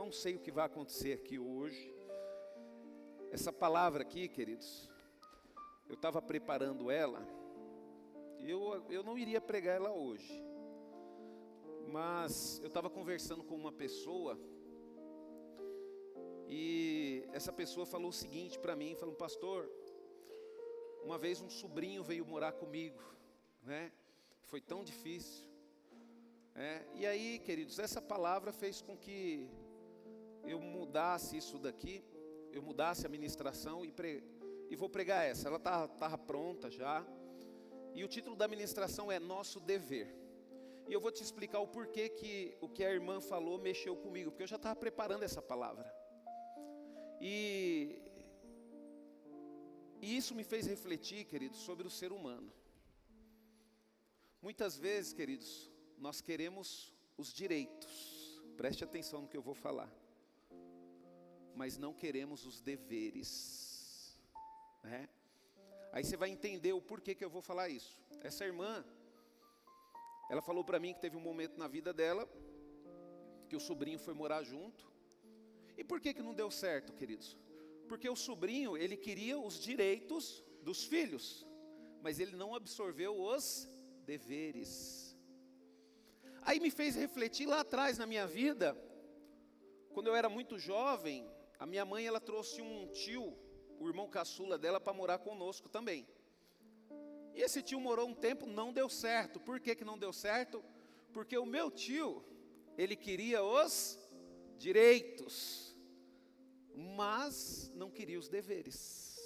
não sei o que vai acontecer aqui hoje. Essa palavra aqui, queridos, eu estava preparando ela. Eu não iria pregar ela hoje. Mas eu estava conversando com uma pessoa. E essa pessoa falou o seguinte para mim, falou: pastor, uma vez um sobrinho veio morar comigo, né? Foi tão difícil. E aí, queridos, essa palavra fez com que eu mudasse isso daqui, eu mudasse a ministração e vou pregar essa. Ela estava pronta já. E o título da ministração é Nosso Dever. E eu vou te explicar o porquê que o que a irmã falou mexeu comigo, porque eu já estava preparando essa palavra. E isso me fez refletir, queridos, sobre o ser humano. Muitas vezes, queridos, nós queremos os direitos, preste atenção no que eu vou falar, mas não queremos os deveres, né? Aí você vai entender o porquê que eu vou falar isso. Essa irmã, ela falou para mim que teve um momento na vida dela, que o sobrinho foi morar junto. E por que não deu certo, queridos? Porque o sobrinho, ele queria os direitos dos filhos, mas ele não absorveu os deveres. Aí me fez refletir lá atrás na minha vida, quando eu era muito jovem, a minha mãe, ela trouxe um tio, o irmão caçula dela, para morar conosco também. E esse tio morou um tempo, não deu certo. Por que não deu certo? Porque o meu tio, ele queria os direitos, mas não queria os deveres.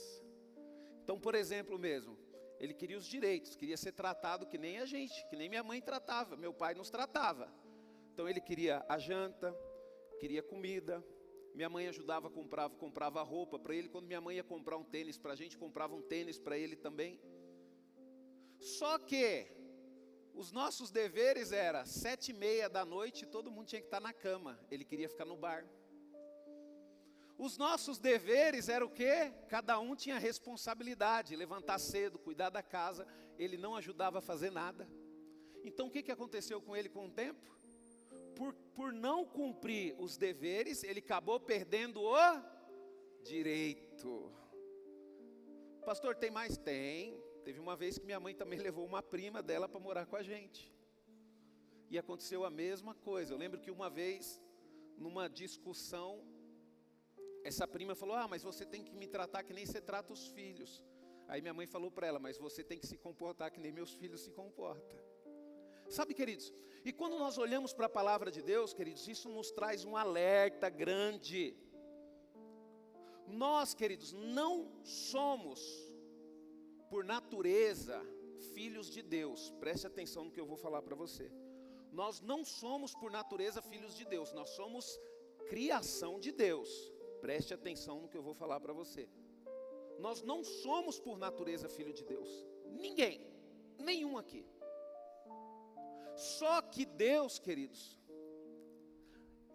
Então, por exemplo mesmo, ele queria os direitos, queria ser tratado que nem a gente, que nem minha mãe tratava, meu pai nos tratava. Então ele queria a janta, queria comida, minha mãe ajudava, comprava roupa para ele. Quando minha mãe ia comprar um tênis para a gente, comprava um tênis para ele também. Só que os nossos deveres eram 7:30 da noite, todo mundo tinha que estar na cama, ele queria ficar no bar. Os nossos deveres eram o quê? Cada um tinha responsabilidade, levantar cedo, cuidar da casa, ele não ajudava a fazer nada. Então o que aconteceu com ele com o tempo? Por não cumprir os deveres, ele acabou perdendo o direito. Pastor, tem mais? Tem. Teve uma vez que minha mãe também levou uma prima dela para morar com a gente. E aconteceu a mesma coisa. Eu lembro que uma vez, numa discussão, essa prima falou: mas você tem que me tratar que nem você trata os filhos. Aí minha mãe falou para ela: mas você tem que se comportar que nem meus filhos se comportam. Sabe, queridos, e quando nós olhamos para a palavra de Deus, queridos, isso nos traz um alerta grande. Nós, queridos, não somos, por natureza, filhos de Deus. Preste atenção no que eu vou falar para você. Nós não somos, por natureza, filhos de Deus. Nós somos criação de Deus. Preste atenção no que eu vou falar para você. Nós não somos, por natureza, filho de Deus. Ninguém. Nenhum aqui. Só que Deus, queridos,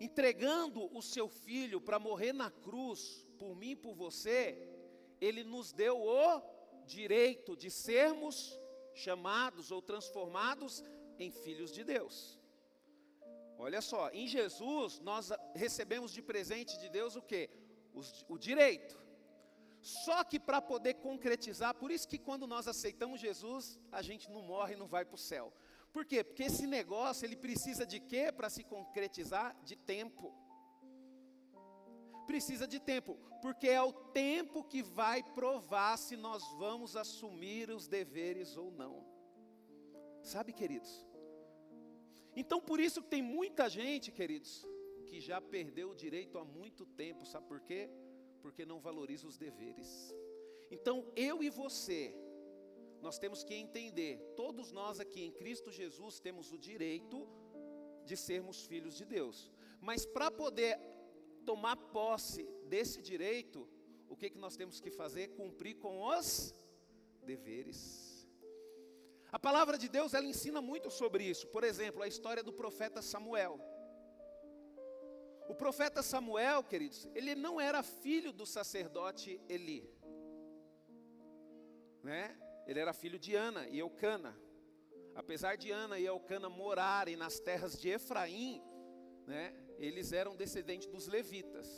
entregando o seu filho para morrer na cruz, por mim e por você, Ele nos deu o direito de sermos chamados ou transformados em filhos de Deus. Olha só, em Jesus nós recebemos de presente de Deus o quê? O direito. Só que para poder concretizar, por isso que quando nós aceitamos Jesus, a gente não morre e não vai para o céu. Por quê? Porque esse negócio, ele precisa de quê para se concretizar? De tempo. Precisa de tempo, porque é o tempo que vai provar se nós vamos assumir os deveres ou não. Sabe, queridos? Então por isso que tem muita gente, queridos, que já perdeu o direito há muito tempo. Sabe por quê? Porque não valoriza os deveres. Então eu e você, nós temos que entender, todos nós aqui em Cristo Jesus temos o direito de sermos filhos de Deus. Mas para poder tomar posse desse direito, o que nós temos que fazer? Cumprir com os deveres. A palavra de Deus, ela ensina muito sobre isso. Por exemplo, a história do profeta Samuel. O profeta Samuel, queridos, ele não era filho do sacerdote Eli, né? Ele era filho de Ana e Eucana. Apesar de Ana e Eucana morarem nas terras de Efraim, né? eles eram descendentes dos levitas.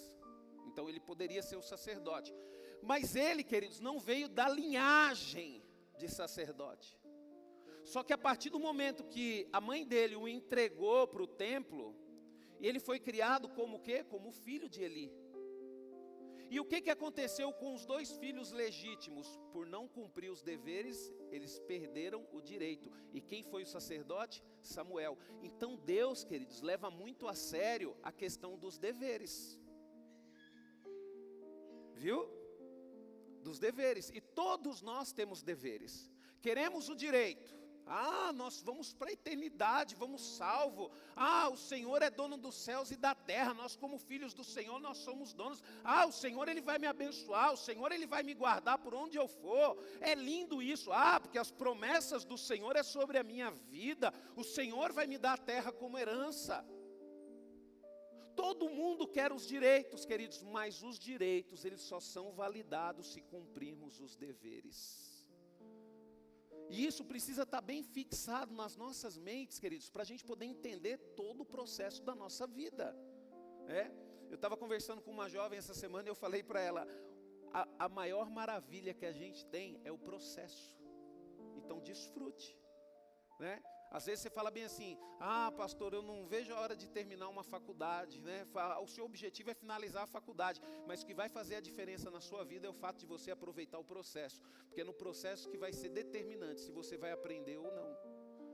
Então ele poderia ser o sacerdote. Mas ele, queridos, não veio da linhagem de sacerdote. Só que a partir do momento que a mãe dele o entregou para o templo, ele foi criado como o quê? Como filho de Eli. E o que aconteceu com os dois filhos legítimos? Por não cumprir os deveres, eles perderam o direito. E quem foi o sacerdote? Samuel. Então Deus, queridos, leva muito a sério a questão dos deveres. Viu? Dos deveres. E todos nós temos deveres. Queremos o direito. Nós vamos para a eternidade, vamos salvo. O Senhor é dono dos céus e da terra. Nós como filhos do Senhor, nós somos donos. O Senhor Ele vai me abençoar. O Senhor Ele vai me guardar por onde eu for. É lindo isso. Porque as promessas do Senhor é sobre a minha vida. O Senhor vai me dar a terra como herança. Todo mundo quer os direitos, queridos, mas os direitos, eles só são validados se cumprirmos os deveres. E isso precisa estar bem fixado nas nossas mentes, queridos, para a gente poder entender todo o processo da nossa vida. Eu estava conversando com uma jovem essa semana e eu falei para ela, a maior maravilha que a gente tem é o processo. Então desfrute, né? Às vezes você fala bem assim, pastor, eu não vejo a hora de terminar uma faculdade, né? O seu objetivo é finalizar a faculdade, mas o que vai fazer a diferença na sua vida é o fato de você aproveitar o processo, porque é no processo que vai ser determinante se você vai aprender ou não.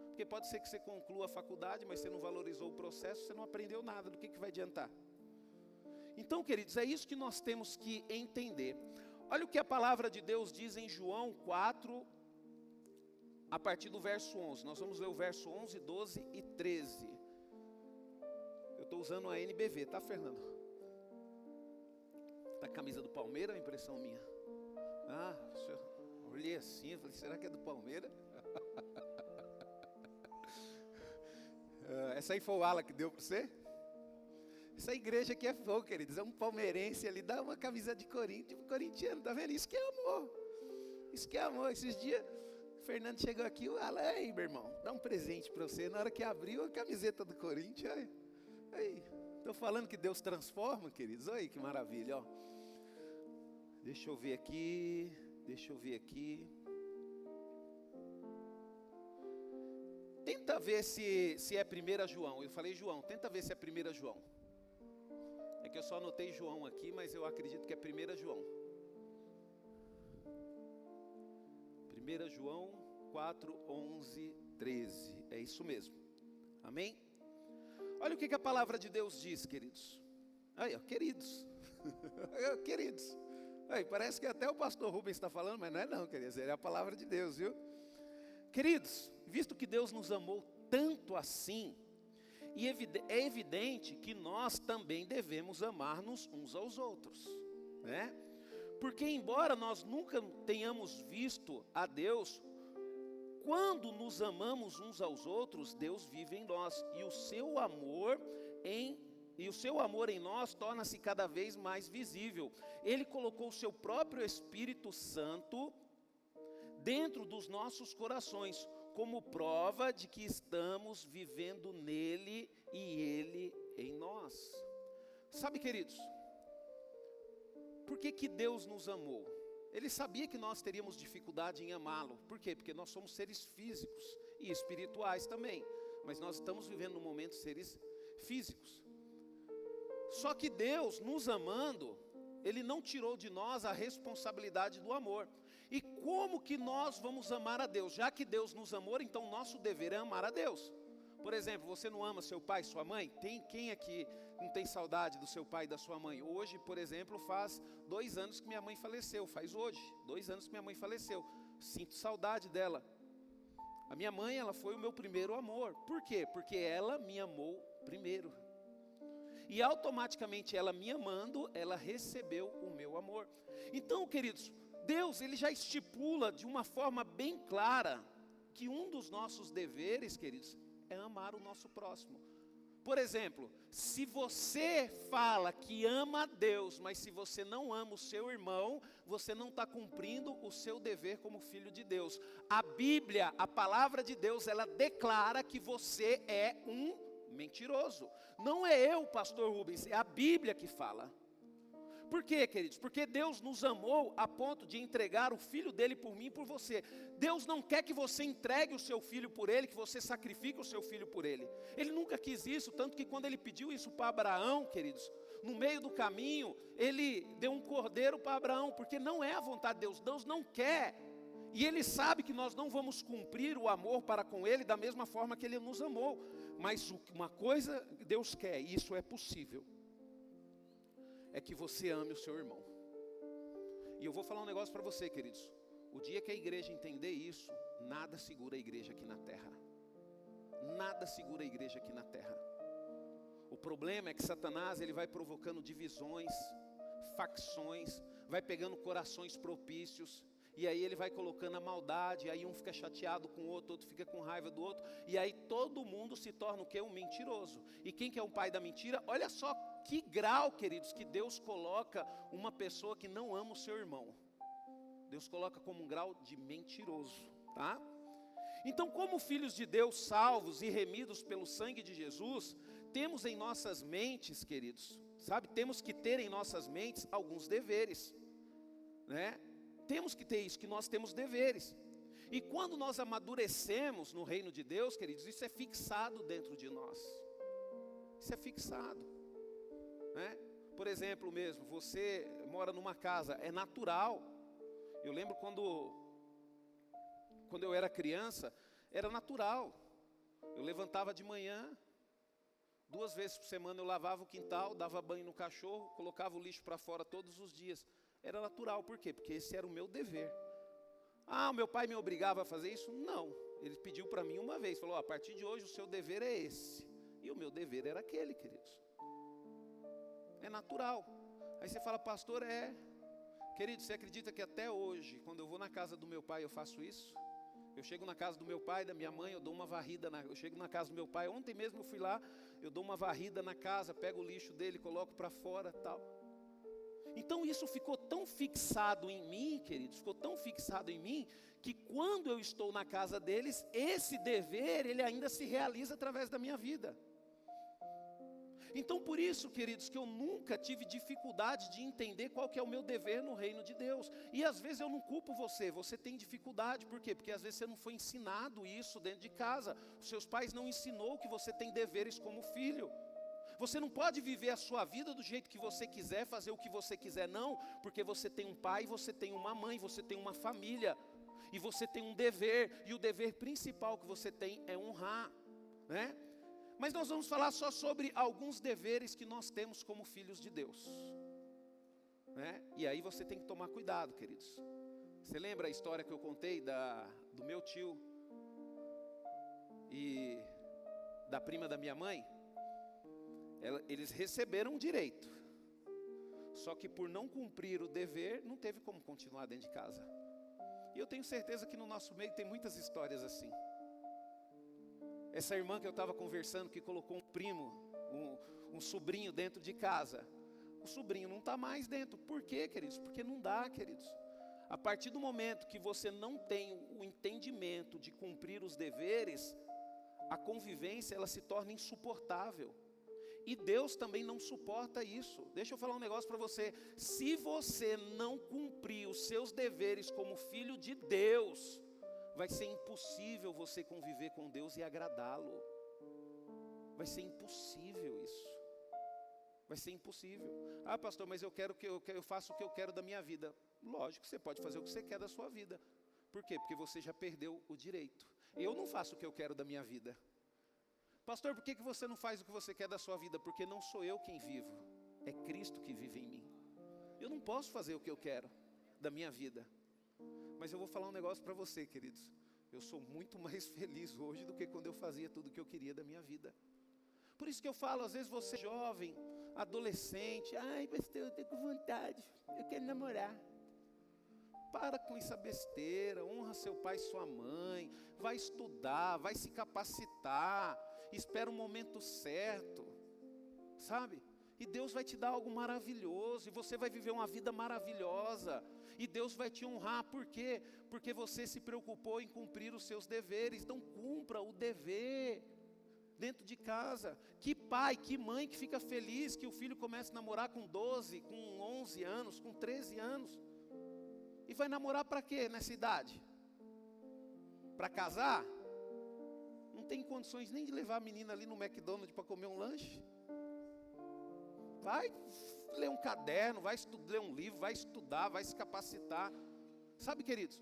Porque pode ser que você conclua a faculdade, mas você não valorizou o processo, você não aprendeu nada, do que vai adiantar? Então, queridos, é isso que nós temos que entender. Olha o que a palavra de Deus diz em João 4, a partir do verso 11, nós vamos ler o verso 11, 12 e 13. Eu estou usando a NBV, tá, Fernando? Tá a camisa do Palmeiras, a impressão minha. Eu olhei assim, eu falei, será que é do Palmeiras? Essa aí foi o ala que deu para você? Essa igreja aqui é fogo, queridos, é um palmeirense ali, dá uma camisa de corintiano, tá vendo? Isso que é amor. Isso que é amor, esses dias... Fernando chegou aqui, o Alan, aí, meu irmão, dá um presente para você. Na hora que abriu a camiseta do Corinthians, aí, estou falando que Deus transforma, queridos, olha aí que maravilha, ó. Deixa eu ver aqui. Tenta ver se é 1 João, eu falei João, tenta ver se é 1 João. É que eu só anotei João aqui, mas eu acredito que é 1 João. 1 João 4, 11, 13, é isso mesmo, amém? Olha o que a palavra de Deus diz, queridos. Aí, ó, queridos, queridos, aí, parece que até o pastor Rubens está falando, mas não é não, queridos, é a palavra de Deus, viu? Queridos, visto que Deus nos amou tanto assim, e é evidente que nós também devemos amar-nos uns aos outros, né? Porque embora nós nunca tenhamos visto a Deus, quando nos amamos uns aos outros, Deus vive em nós. E o seu amor em nós torna-se cada vez mais visível. Ele colocou o seu próprio Espírito Santo dentro dos nossos corações, como prova de que estamos vivendo nele e ele em nós. Sabe, queridos, por que Deus nos amou? Ele sabia que nós teríamos dificuldade em amá-lo. Por quê? Porque nós somos seres físicos e espirituais também. Mas nós estamos vivendo no momento seres físicos. Só que Deus, nos amando, Ele não tirou de nós a responsabilidade do amor. E como que nós vamos amar a Deus? Já que Deus nos amou, então nosso dever é amar a Deus. Por exemplo, você não ama seu pai e sua mãe? Tem quem aqui não tem saudade do seu pai e da sua mãe? Hoje, por exemplo, faz 2 anos que minha mãe faleceu. Faz hoje, 2 anos que minha mãe faleceu. Sinto saudade dela. A minha mãe, ela foi o meu primeiro amor. Por quê? Porque ela me amou primeiro. E automaticamente ela me amando, ela recebeu o meu amor. Então, queridos, Deus, Ele já estipula de uma forma bem clara que um dos nossos deveres, queridos, é amar o nosso próximo. Por exemplo, se você fala que ama a Deus, mas se você não ama o seu irmão, você não está cumprindo o seu dever como filho de Deus. A Bíblia, a palavra de Deus, ela declara que você é um mentiroso. Não é eu, pastor Rubens, é a Bíblia que fala. Por quê, queridos? Porque Deus nos amou a ponto de entregar o Filho dele por mim e por você. Deus não quer que você entregue o seu filho por ele, que você sacrifique o seu filho por ele. Ele nunca quis isso, tanto que quando ele pediu isso para Abraão, queridos, no meio do caminho, ele deu um cordeiro para Abraão, porque não é a vontade de Deus, Deus não quer. E ele sabe que nós não vamos cumprir o amor para com ele da mesma forma que ele nos amou. Mas uma coisa Deus quer, e isso é possível, é que você ame o seu irmão. E eu vou falar um negócio para você, queridos. O dia que a igreja entender isso, nada segura a igreja aqui na terra. Nada segura a igreja aqui na terra. O problema é que Satanás, ele vai provocando divisões, facções, vai pegando corações propícios, e aí ele vai colocando a maldade, aí um fica chateado com o outro, outro fica com raiva do outro, e aí todo mundo se torna o quê? Um mentiroso. E quem que é o pai da mentira? Olha só que grau, queridos, que Deus coloca uma pessoa que não ama o seu irmão. Deus coloca como um grau de mentiroso, tá? Então, como filhos de Deus, salvos e remidos pelo sangue de Jesus, temos em nossas mentes, queridos, sabe, temos que ter em nossas mentes alguns deveres, né? Temos que ter isso, que nós temos deveres. E quando nós amadurecemos no reino de Deus, queridos, isso é fixado dentro de nós. Isso é fixado, né? Por exemplo mesmo, você mora numa casa, é natural. Eu lembro quando eu era criança, era natural. Eu levantava de manhã, 2 vezes por semana eu lavava o quintal, dava banho no cachorro, colocava o lixo para fora todos os dias. Era natural, por quê? Porque esse era o meu dever. Ah, o meu pai me obrigava a fazer isso? Não, ele pediu para mim uma vez, falou, a partir de hoje o seu dever é esse. E o meu dever era aquele, queridos. É natural. Aí você fala, pastor, querido, você acredita que até hoje, quando eu vou na casa do meu pai, eu faço isso? Eu chego na casa do meu pai, da minha mãe, eu dou uma varrida, eu chego na casa do meu pai, ontem mesmo eu fui lá, eu dou uma varrida na casa, pego o lixo dele, coloco para fora, tal. Então isso ficou tão fixado em mim, queridos, ficou tão fixado em mim, que quando eu estou na casa deles, esse dever, ele ainda se realiza através da minha vida. Então por isso, queridos, que eu nunca tive dificuldade de entender qual que é o meu dever no reino de Deus. E às vezes eu não culpo você tem dificuldade, por quê? Porque às vezes você não foi ensinado isso dentro de casa. Os seus pais não ensinou que você tem deveres como filho. Você não pode viver a sua vida do jeito que você quiser, fazer o que você quiser, não, porque você tem um pai, você tem uma mãe, você tem uma família, e você tem um dever, e o dever principal que você tem é honrar, né? Mas nós vamos falar só sobre alguns deveres que nós temos como filhos de Deus, né? E aí você tem que tomar cuidado, queridos. Você lembra a história que eu contei do meu tio e da prima da minha mãe? Eles receberam um direito, só que por não cumprir o dever, não teve como continuar dentro de casa. E eu tenho certeza que no nosso meio tem muitas histórias assim. Essa irmã que eu estava conversando, que colocou um primo, um sobrinho dentro de casa, o sobrinho não está mais dentro. Por quê, queridos? Porque não dá, queridos. A partir do momento que você não tem o entendimento de cumprir os deveres, a convivência ela se torna insuportável. E Deus também não suporta isso. Deixa eu falar um negócio para você. Se você não cumprir os seus deveres como filho de Deus, vai ser impossível você conviver com Deus e agradá-lo. Vai ser impossível isso. Vai ser impossível. Ah, pastor, mas eu faço o que eu quero da minha vida. Lógico, você pode fazer o que você quer da sua vida. Por quê? Porque você já perdeu o direito. Eu não faço o que eu quero da minha vida. Pastor, por que você não faz o que você quer da sua vida? Porque não sou eu quem vivo, é Cristo que vive em mim. Eu não posso fazer o que eu quero da minha vida. Mas eu vou falar um negócio para você, queridos. Eu sou muito mais feliz hoje do que quando eu fazia tudo o que eu queria da minha vida. Por isso que eu falo, às vezes você jovem, adolescente, ai pastor, eu tenho vontade, eu quero namorar. Para com essa besteira, honra seu pai e sua mãe, vai estudar, vai se capacitar, espera o momento certo, sabe? E Deus vai te dar algo maravilhoso, e você vai viver uma vida maravilhosa, e Deus vai te honrar, por quê? Porque você se preocupou em cumprir os seus deveres, então cumpra o dever, dentro de casa. Que pai, que mãe que fica feliz que o filho comece a namorar com 12, com 11 anos, com 13 anos. E vai namorar para quê nessa idade? Para casar? Não tem condições nem de levar a menina ali no McDonald's para comer um lanche. Vai ler um caderno, vai ler um livro, vai estudar, vai se capacitar. Sabe, queridos,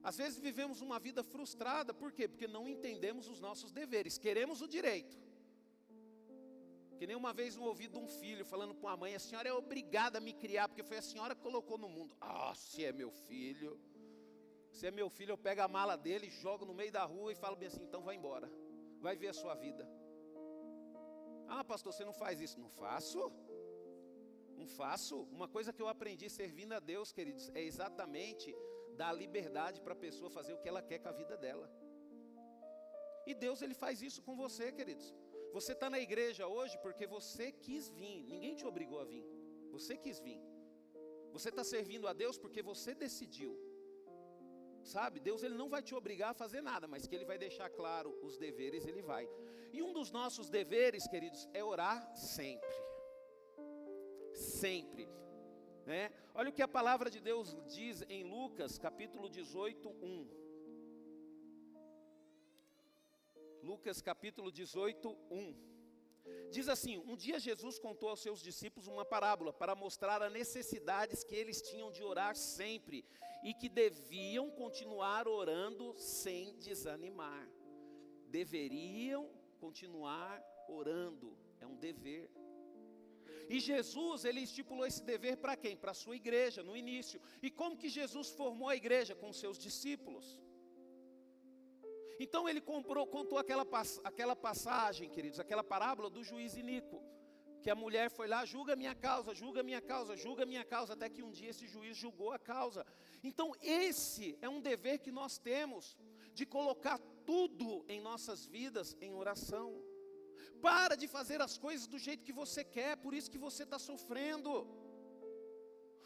às vezes vivemos uma vida frustrada. Por quê? Porque não entendemos os nossos deveres. Queremos o direito. Que nem uma vez eu ouvi de um filho falando com a mãe: a senhora é obrigada a me criar, porque foi a senhora que colocou no mundo. Se é meu filho, eu pego a mala dele, jogo no meio da rua e falo bem assim: então vai embora, vai ver a sua vida. Pastor, você não faz isso. Não faço. Uma coisa que eu aprendi servindo a Deus, queridos, é exatamente dar liberdade para a pessoa fazer o que ela quer com a vida dela. E Deus, Ele faz isso com você, queridos. Você está na igreja hoje porque você quis vir, ninguém te obrigou a vir, você quis vir. Você está servindo a Deus porque você decidiu. Sabe, Deus, Ele não vai te obrigar a fazer nada, mas que Ele vai deixar claro os deveres, Ele vai. E um dos nossos deveres, queridos, é orar sempre. Sempre, né? Olha o que a palavra de Deus diz em Lucas capítulo 18, 1. Lucas capítulo 18, 1. Diz assim: um dia Jesus contou aos seus discípulos uma parábola para mostrar as necessidades que eles tinham de orar sempre e que deviam continuar orando sem desanimar. Deveriam continuar orando, é um dever. E Jesus, Ele estipulou esse dever para quem? Para a sua igreja, no início. E como que Jesus formou a igreja? Com seus discípulos. Então Ele contou aquela passagem, queridos, aquela parábola do juiz iníquo, que a mulher foi lá: julga minha causa, julga minha causa, julga minha causa, até que um dia esse juiz julgou a causa. Então esse é um dever que nós temos, de colocar tudo em nossas vidas em oração. Para de fazer as coisas do jeito que você quer, por isso que você está sofrendo.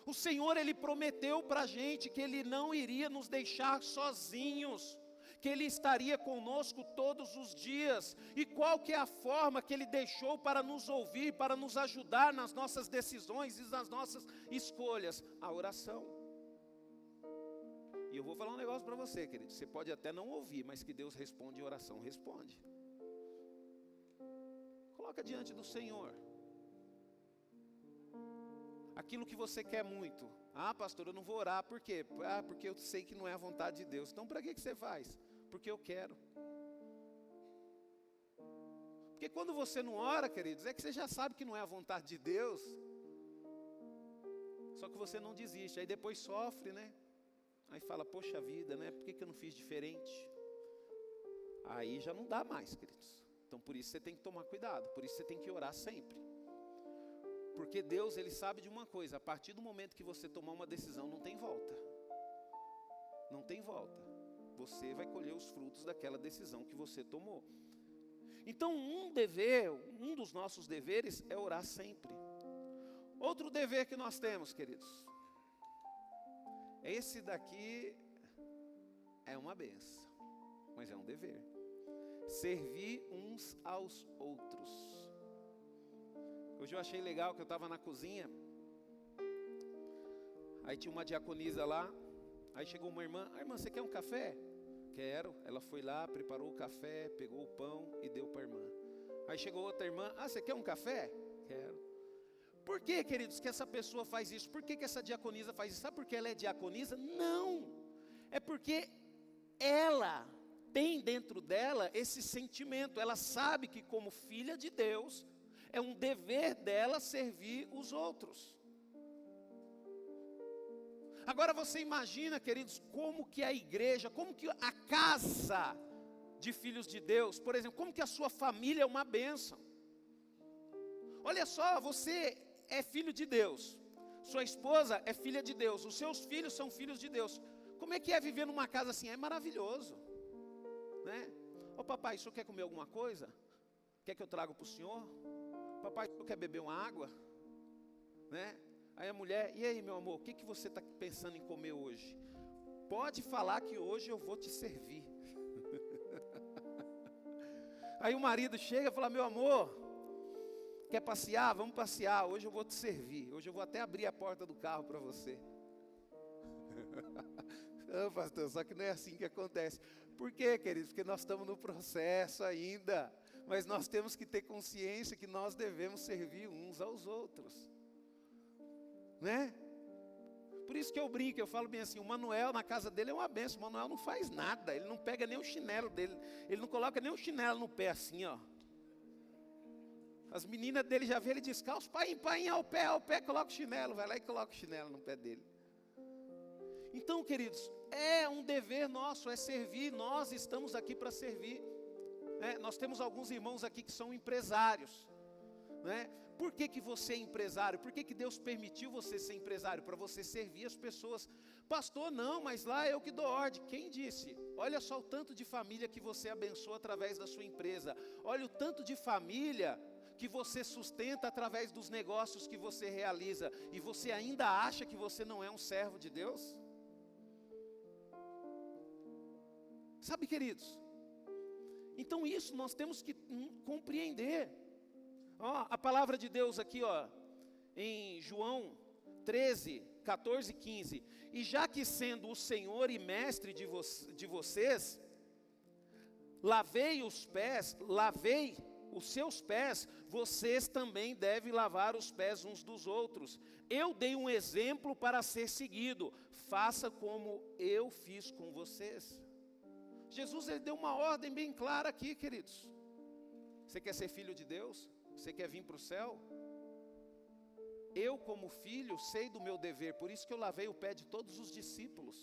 O Senhor, Ele prometeu para a gente que Ele não iria nos deixar sozinhos, que Ele estaria conosco todos os dias. E qual que é a forma que Ele deixou para nos ouvir, para nos ajudar nas nossas decisões e nas nossas escolhas? A oração. E eu vou falar um negócio para você, querido. Você pode até não ouvir, mas que Deus responde em oração, responde. Coloca diante do Senhor aquilo que você quer muito. Pastor, eu não vou orar. Por quê? Porque eu sei que não é a vontade de Deus. Então para que você faz? Porque eu quero. Porque quando você não ora, queridos, é que você já sabe que não é a vontade de Deus. Só que você não desiste. Aí depois sofre, né? Aí fala: poxa vida, né? Por que eu não fiz diferente? Aí já não dá mais, queridos. Então por isso você tem que tomar cuidado, por isso você tem que orar sempre. Porque Deus, Ele sabe de uma coisa: a partir do momento que você tomar uma decisão, não tem volta. Não tem volta. Você vai colher os frutos daquela decisão que você tomou. Então um dos nossos deveres é orar sempre. Outro dever que nós temos, queridos, esse daqui é uma benção, mas é um dever. Servir uns aos outros. Hoje eu achei legal que eu estava na cozinha. Aí tinha uma diaconisa lá. Aí chegou uma irmã: irmã, você quer um café? Quero. Ela foi lá, preparou o café, pegou o pão e deu para a irmã. Aí chegou outra irmã: você quer um café? Quero. Por que, queridos, que essa pessoa faz isso? Por que essa diaconisa faz isso? Sabe por que ela é diaconisa? Não. É porque ela tem dentro dela esse sentimento. Ela sabe que, como filha de Deus, é um dever dela servir os outros. Agora você imagina, queridos, como que a igreja, como que a casa de filhos de Deus, por exemplo, como que a sua família é uma bênção. Olha só, você é filho de Deus, sua esposa é filha de Deus, os seus filhos são filhos de Deus. Como é que é viver numa casa assim? É maravilhoso, né? Ô papai, o senhor quer comer alguma coisa? Quer que eu traga para o senhor? Papai, o senhor quer beber uma água? Né? Aí a mulher: e aí meu amor, o que você está pensando em comer hoje? Pode falar que hoje eu vou te servir. Aí o marido chega e fala: meu amor, quer passear? Vamos passear, hoje eu vou te servir, hoje eu vou até abrir a porta do carro para você. Não, pastor, só que não é assim que acontece. Por quê, queridos? Porque nós estamos no processo ainda, mas nós temos que ter consciência que nós devemos servir uns aos outros, né? Por isso que eu brinco, eu falo bem assim, o Manuel na casa dele é uma benção. O Manuel não faz nada, ele não pega nem o chinelo dele, ele não coloca nem o chinelo no pé assim, ó. As meninas dele já vê ele descalço, pai, ao pé, coloca o chinelo, vai lá e coloca o chinelo no pé dele. Então, queridos, é um dever nosso, é servir, nós estamos aqui para servir, né? Nós temos alguns irmãos aqui que são empresários, né? Por que você é empresário? Por que Deus permitiu você ser empresário? Para você servir as pessoas. Pastor, não, mas lá eu que dou ordem. Quem disse? Olha só o tanto de família que você abençoa através da sua empresa. Olha o tanto de família que você sustenta através dos negócios que você realiza. E você ainda acha que você não é um servo de Deus? Sabe, queridos? Então isso nós temos que compreender. Ó, a palavra de Deus aqui, ó, em João 13, 14 e 15. E já que sendo o Senhor e mestre de vocês, lavei os seus pés, vocês também devem lavar os pés uns dos outros. Eu dei um exemplo para ser seguido, faça como eu fiz com vocês. Jesus, ele deu uma ordem bem clara aqui, queridos. Você quer ser filho de Deus? Você quer vir para o céu? Eu, como filho, sei do meu dever, por isso que eu lavei o pé de todos os discípulos,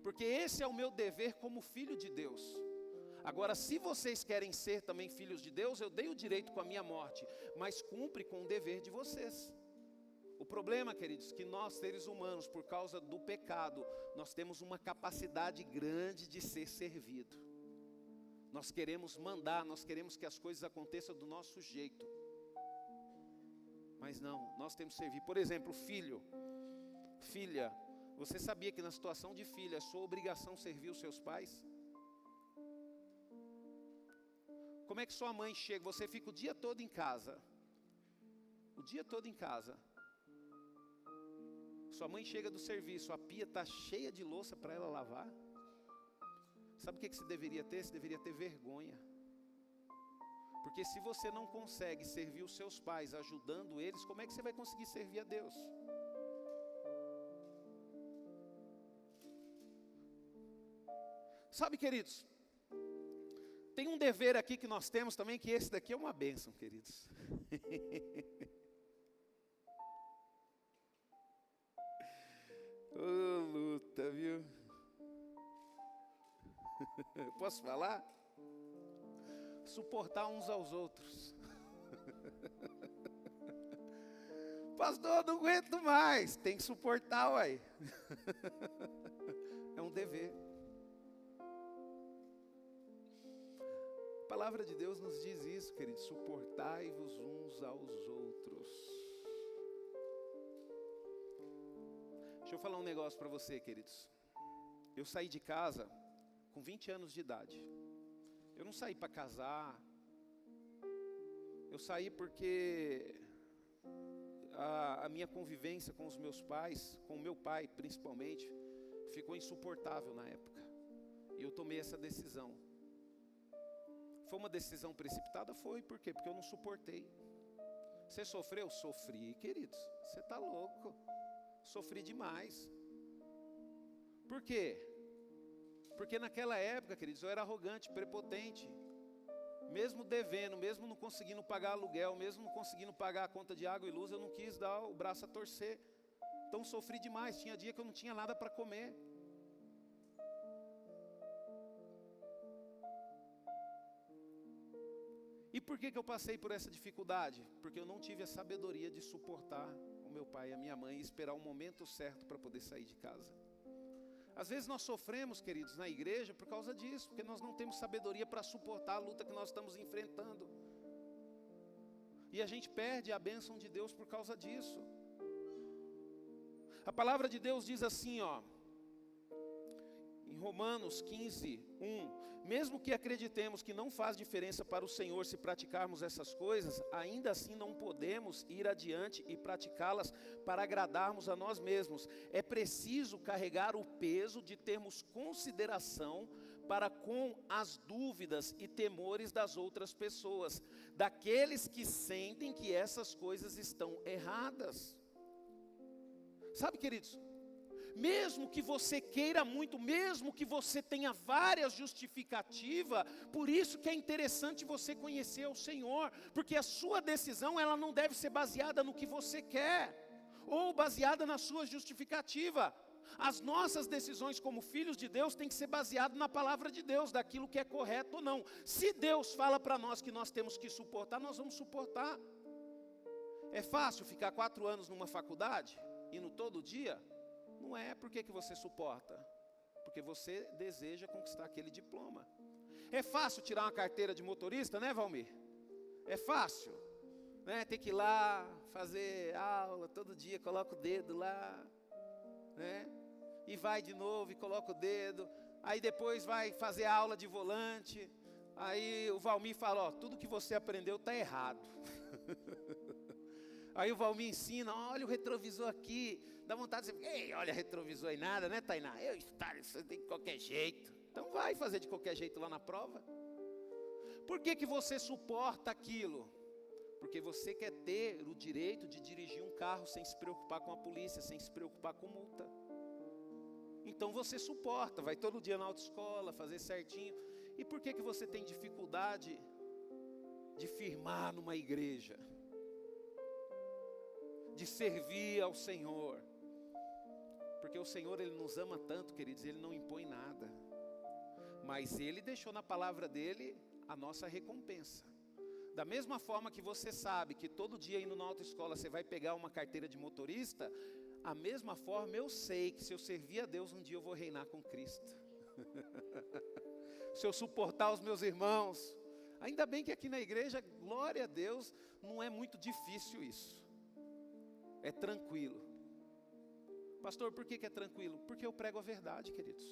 porque esse é o meu dever como filho de Deus. Agora, se vocês querem ser também filhos de Deus, eu dei o direito com a minha morte, mas cumpre com o dever de vocês. O problema, queridos, que nós seres humanos, por causa do pecado, nós temos uma capacidade grande de ser servido. Nós queremos mandar, nós queremos que as coisas aconteçam do nosso jeito. Mas não, nós temos que servir. Por exemplo, filho, filha, você sabia que na situação de filha, é sua obrigação servir os seus pais? Como é que sua mãe chega? Você fica o dia todo em casa. O dia todo em casa. Sua mãe chega do serviço, a pia está cheia de louça para ela lavar. Sabe o que você deveria ter? Você deveria ter vergonha. Porque se você não consegue servir os seus pais ajudando eles, como é que você vai conseguir servir a Deus? Sabe, queridos, tem um dever aqui que nós temos também, que esse daqui é uma bênção, queridos. Ô, luta, viu? Posso falar? Suportar uns aos outros. Pastor, não aguento mais. Tem que suportar, uai. É um dever. A palavra de Deus nos diz isso, queridos. Suportai-vos uns aos outros. Deixa eu falar um negócio para você, queridos. Eu saí de casa com 20 anos de idade. Eu não saí para casar. Eu saí porque a minha convivência com os meus pais, com o meu pai principalmente, ficou insuportável na época. E eu tomei essa decisão. Foi uma decisão precipitada? Foi. Por quê? Porque eu não suportei. Você sofreu? Sofri, queridos. Você está louco. Sofri demais. Por quê? Porque naquela época, queridos, eu era arrogante, prepotente. Mesmo devendo, mesmo não conseguindo pagar aluguel, mesmo não conseguindo pagar a conta de água e luz, eu não quis dar o braço a torcer. Então sofri demais, tinha dia que eu não tinha nada para comer. E por que eu passei por essa dificuldade? Porque eu não tive a sabedoria de suportar o meu pai e a minha mãe e esperar o momento certo para poder sair de casa. Às vezes nós sofremos, queridos, na igreja por causa disso, porque nós não temos sabedoria para suportar a luta que nós estamos enfrentando. E a gente perde a bênção de Deus por causa disso. A palavra de Deus diz assim, ó, em Romanos 15, 1, mesmo que acreditemos que não faz diferença para o Senhor se praticarmos essas coisas, ainda assim não podemos ir adiante e praticá-las para agradarmos a nós mesmos. É preciso carregar o peso de termos consideração para com as dúvidas e temores das outras pessoas, daqueles que sentem que essas coisas estão erradas. Sabe, queridos, mesmo que você queira muito, mesmo que você tenha várias justificativas, por isso que é interessante você conhecer o Senhor, porque a sua decisão, ela não deve ser baseada no que você quer, ou baseada na sua justificativa. As nossas decisões como filhos de Deus têm que ser baseadas na palavra de Deus, daquilo que é correto ou não. Se Deus fala para nós que nós temos que suportar, nós vamos suportar. É fácil ficar 4 anos numa faculdade, indo todo dia? Não é. Por que você suporta? Porque você deseja conquistar aquele diploma. É fácil tirar uma carteira de motorista, né, Valmir? É fácil, né? Ter que ir lá, fazer aula todo dia, coloca o dedo lá, né? E vai de novo e coloca o dedo. Aí depois vai fazer aula de volante. Aí o Valmir fala, ó, tudo que você aprendeu está errado. Aí o Valmir ensina, olha o retrovisor aqui, dá vontade de dizer, ei, olha retrovisor e nada, né, Tainá? Eu estar isso de qualquer jeito. Então vai fazer de qualquer jeito lá na prova. Por que você suporta aquilo? Porque você quer ter o direito de dirigir um carro sem se preocupar com a polícia, sem se preocupar com multa. Então você suporta, vai todo dia na autoescola, fazer certinho. E por que você tem dificuldade de firmar numa igreja? De servir ao Senhor? Porque o Senhor, Ele nos ama tanto, queridos, Ele não impõe nada. Mas Ele deixou na palavra dEle a nossa recompensa. Da mesma forma que você sabe que todo dia indo na autoescola você vai pegar uma carteira de motorista, a mesma forma eu sei que se eu servir a Deus um dia eu vou reinar com Cristo. Se eu suportar os meus irmãos, ainda bem que aqui na igreja, glória a Deus, não é muito difícil isso. É tranquilo. Pastor, por que é tranquilo? Porque eu prego a verdade, queridos.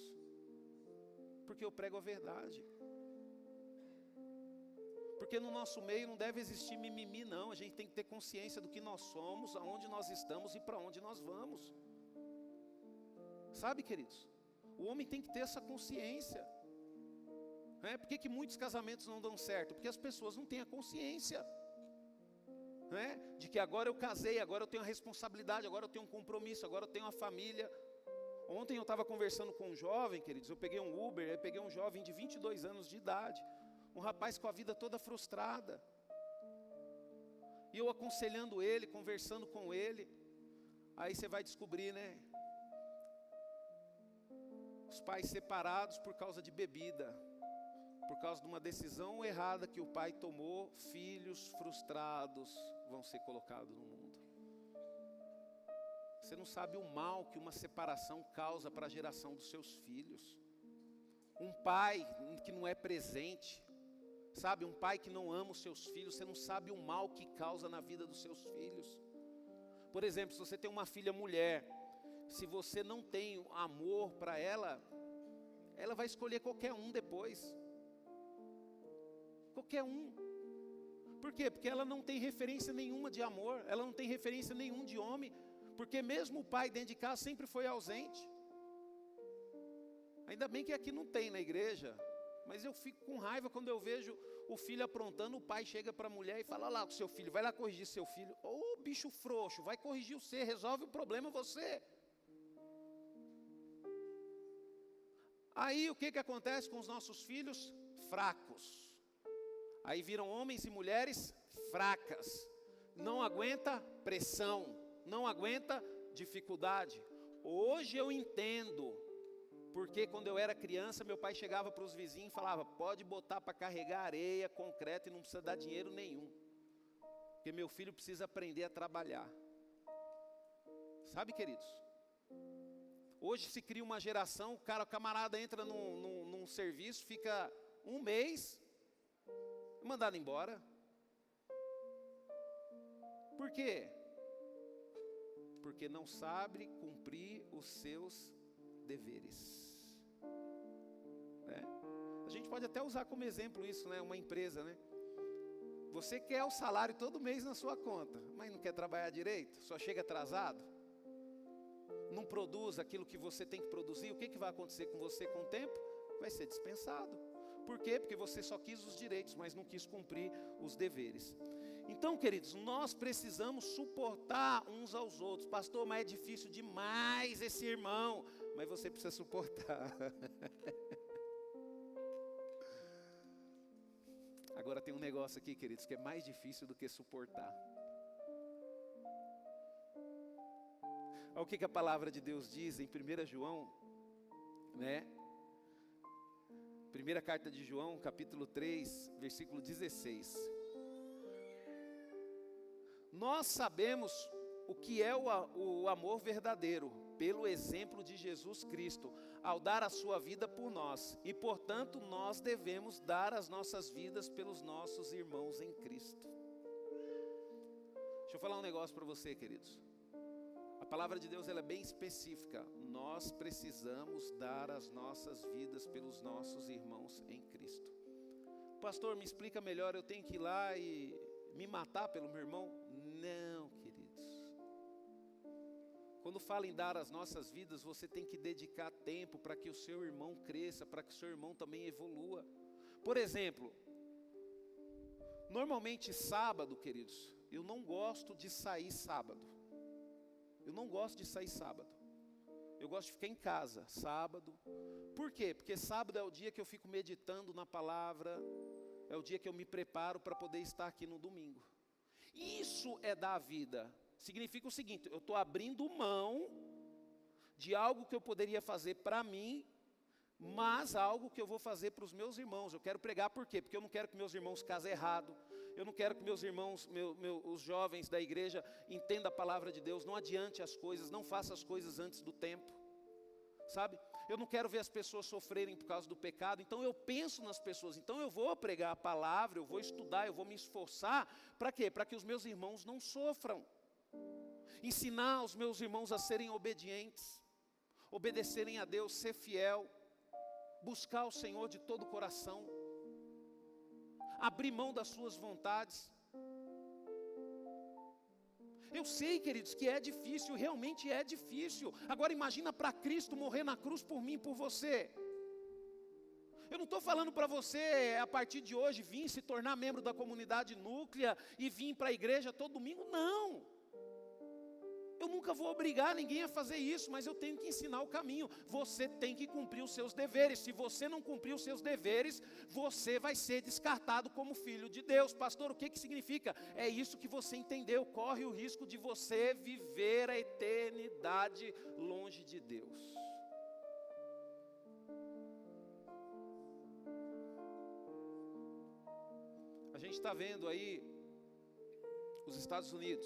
Porque eu prego a verdade. Porque no nosso meio não deve existir mimimi, não. A gente tem que ter consciência do que nós somos, aonde nós estamos e para onde nós vamos. Sabe, queridos? O homem tem que ter essa consciência. Por que muitos casamentos não dão certo? Porque as pessoas não têm a consciência, de que agora eu casei, agora eu tenho a responsabilidade, agora eu tenho um compromisso, agora eu tenho uma família. Ontem eu estava conversando com um jovem, queridos, eu peguei um Uber, eu peguei um jovem de 22 anos de idade. Um rapaz com a vida toda frustrada. E eu aconselhando ele, conversando com ele. Aí você vai descobrir, né? Os pais separados por causa de bebida. Por causa de uma decisão errada que o pai tomou, filhos frustrados vão ser colocados no mundo. Você não sabe o mal que uma separação causa para a geração dos seus filhos. Um pai que não é presente, sabe, um pai que não ama os seus filhos, você não sabe o mal que causa na vida dos seus filhos. Por exemplo, se você tem uma filha mulher, se você não tem amor para ela, ela vai escolher qualquer um depois. Qualquer um. Por quê? Porque ela não tem referência nenhuma de amor, ela não tem referência nenhuma de homem, porque mesmo o pai dentro de casa sempre foi ausente. Ainda bem que aqui não tem na igreja. Mas eu fico com raiva quando eu vejo o filho aprontando, o pai chega para a mulher e fala, olha lá com o seu filho, vai lá corrigir seu filho. Ô bicho frouxo, vai corrigir você, resolve o problema você. Aí o que acontece com os nossos filhos? Fracos. Aí viram homens e mulheres fracas. Não aguenta pressão, não aguenta dificuldade. Hoje eu entendo. Porque quando eu era criança, meu pai chegava para os vizinhos e falava, pode botar para carregar areia, concreto e não precisa dar dinheiro nenhum. Porque meu filho precisa aprender a trabalhar. Sabe, queridos? Hoje se cria uma geração, o camarada entra num serviço, fica um mês, mandado embora. Por quê? Porque não sabe cumprir os seus deveres. gente pode até usar como exemplo isso, né? Uma empresa, né? Você quer o salário todo mês na sua conta, mas não quer trabalhar direito, só chega atrasado, não produz aquilo que você tem que produzir. O que vai acontecer com você com o tempo? Vai ser dispensado. Por quê? Porque você só quis os direitos, mas não quis cumprir os deveres. Então, queridos, nós precisamos suportar uns aos outros. Pastor, mas é difícil demais esse irmão. Mas você precisa suportar. Agora tem um negócio aqui, queridos, que é mais difícil do que suportar. Olha o que a palavra de Deus diz em 1 João, né? Primeira carta de João, capítulo 3, versículo 16. Nós sabemos o que é o amor verdadeiro, pelo exemplo de Jesus Cristo, ao dar a sua vida por nós. E, portanto, nós devemos dar as nossas vidas pelos nossos irmãos em Cristo. Deixa eu falar um negócio para você, queridos. A palavra de Deus ela é bem específica. Nós precisamos dar as nossas vidas pelos nossos irmãos em Cristo. Pastor, me explica melhor, eu tenho que ir lá e me matar pelo meu irmão? Não, queridos. Quando fala em dar as nossas vidas, você tem que dedicar tempo para que o seu irmão cresça, para que o seu irmão também evolua. Por exemplo, normalmente sábado, queridos, eu não gosto de sair sábado. Eu não gosto de sair sábado. Eu gosto de ficar em casa, sábado. Por quê? Porque sábado é o dia que eu fico meditando na palavra, é o dia que eu me preparo para poder estar aqui no domingo. Isso é dar a vida. Significa o seguinte, eu estou abrindo mão de algo que eu poderia fazer para mim, mas algo que eu vou fazer para os meus irmãos. Eu quero pregar por quê? Porque eu não quero que meus irmãos casem errado. Eu não quero que meus irmãos, os jovens da igreja entendam a palavra de Deus. Não adiante as coisas, não faça as coisas antes do tempo. Sabe? Eu não quero ver as pessoas sofrerem por causa do pecado. Então eu penso nas pessoas. Então eu vou pregar a palavra, eu vou estudar, eu vou me esforçar. Para quê? Para que os meus irmãos não sofram. Ensinar os meus irmãos a serem obedientes. Obedecerem a Deus, ser fiel. Buscar o Senhor de todo o coração. Abrir mão das suas vontades. Eu sei, queridos, que é difícil, realmente é difícil. Agora imagina para Cristo morrer na cruz por mim e por você. Eu não estou falando para você, a partir de hoje, vir se tornar membro da comunidade núclea e vir para a igreja todo domingo, não. Eu nunca vou obrigar ninguém a fazer isso, mas eu tenho que ensinar o caminho. Você tem que cumprir os seus deveres. Se você não cumprir os seus deveres, você vai ser descartado como filho de Deus. Pastor, o que significa? É isso que você entendeu. Corre o risco de você viver a eternidade longe de Deus. A gente está vendo aí os Estados Unidos.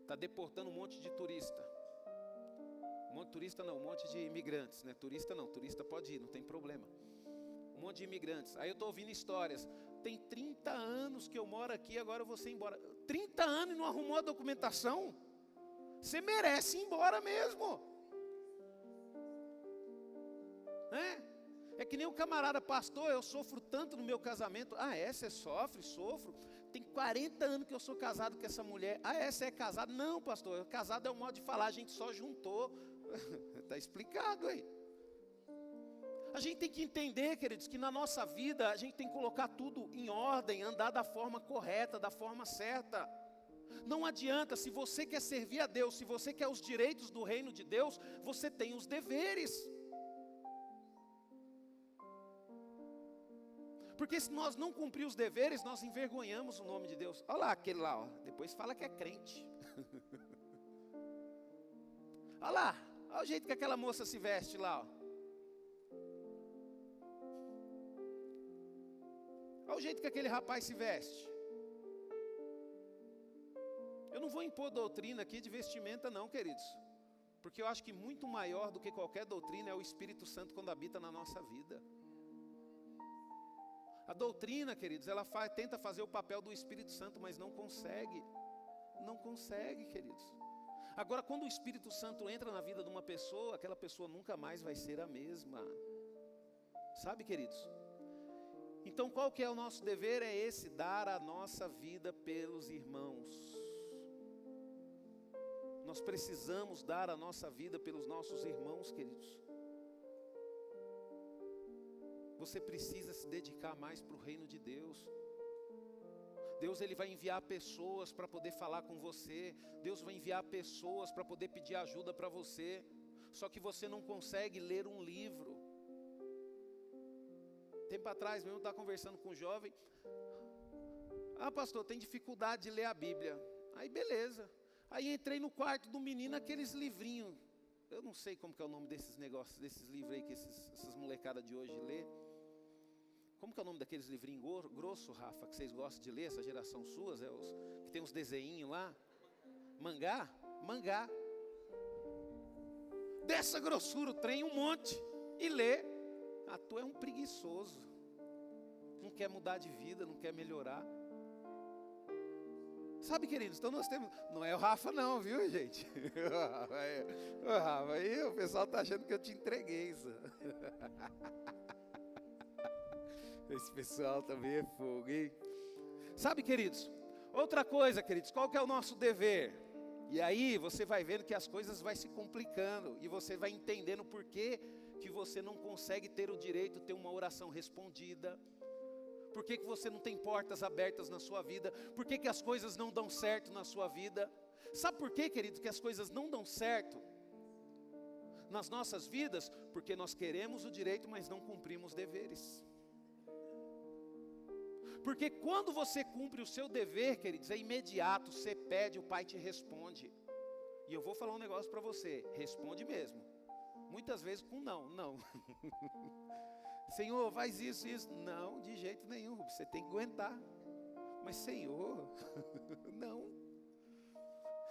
Está deportando um monte de turista. Um monte de turista não, um monte de imigrantes, né? Turista não, turista pode ir, não tem problema. Um monte de imigrantes. Aí eu estou ouvindo histórias. Tem 30 anos que eu moro aqui, agora eu vou ser embora. 30 anos e não arrumou a documentação? Você merece ir embora mesmo. É que nem o camarada, pastor, eu sofro tanto no meu casamento. Ah, é? Você sofre? Sofro. Tem 40 anos que eu sou casado com essa mulher. Ah, é? Você é casado? Não, pastor, casado é um modo de falar, a gente só juntou. Está explicado aí. A gente tem que entender, queridos, que na nossa vida a gente tem que colocar tudo em ordem, andar da forma correta, da forma certa. Não adianta, se você quer servir a Deus, se você quer os direitos do reino de Deus, você tem os deveres. Porque se nós não cumprir os deveres, nós envergonhamos o nome de Deus. Olha lá, aquele lá, ó. Depois fala que é crente. Olha lá, olha o jeito que aquela moça se veste lá, ó. Olha o jeito que aquele rapaz se veste. Eu não vou impor doutrina aqui de vestimenta não, queridos. Porque eu acho que muito maior do que qualquer doutrina é o Espírito Santo quando habita na nossa vida. A doutrina, queridos, ela tenta fazer o papel do Espírito Santo, mas não consegue. Não consegue, queridos. Agora, quando o Espírito Santo entra na vida de uma pessoa, aquela pessoa nunca mais vai ser a mesma. Sabe, queridos? Então qual que é o nosso dever? É esse, dar a nossa vida pelos irmãos. Nós precisamos dar a nossa vida pelos nossos irmãos, queridos. Você precisa se dedicar mais para o reino de Deus. Deus ele vai enviar pessoas para poder falar com você. Deus vai enviar pessoas para poder pedir ajuda para você. Só que você não consegue ler um livro. Tempo atrás mesmo eu estava conversando com um jovem. Pastor, tem dificuldade de ler a Bíblia. Aí beleza. Aí entrei no quarto do menino, aqueles livrinhos. Eu não sei como que é o nome desses negócios, desses livros aí que essas molecadas de hoje lê. Como que é o nome daqueles livrinhos grossos, Rafa, que vocês gostam de ler, essa geração suas, que tem uns desenhinhos lá? Mangá? Mangá. Dessa grossura o trem, um monte. E lê. Tu é um preguiçoso. Não quer mudar de vida, não quer melhorar. Sabe, queridos, então nós temos... Não é o Rafa não, viu, gente? O Rafa, aí o pessoal está achando que eu te entreguei isso. Esse pessoal também é fogo, hein? Sabe, queridos, outra coisa, queridos, qual que é o nosso dever? E aí você vai vendo que as coisas vão se complicando. E você vai entendendo por que você não consegue ter o direito de ter uma oração respondida. Por que você não tem portas abertas na sua vida? Por que as coisas não dão certo na sua vida? Sabe por quê, querido, que as coisas não dão certo nas nossas vidas? Porque nós queremos o direito, mas não cumprimos deveres. Porque quando você cumpre o seu dever, queridos, é imediato, você pede, o Pai te responde. E eu vou falar um negócio para você, responde mesmo. Muitas vezes com não. Senhor, faz isso. Não, de jeito nenhum, você tem que aguentar. Mas Senhor, não.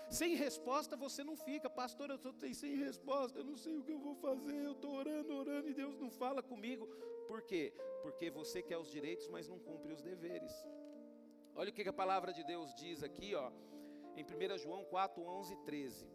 Sem resposta você não fica. Pastor, eu estou sem resposta, eu não sei o que eu vou fazer, eu estou orando e Deus não fala comigo. Por quê? Porque você quer os direitos, mas não cumpre os deveres. Olha o que a palavra de Deus diz aqui, em 1 João 4, 11 e 13.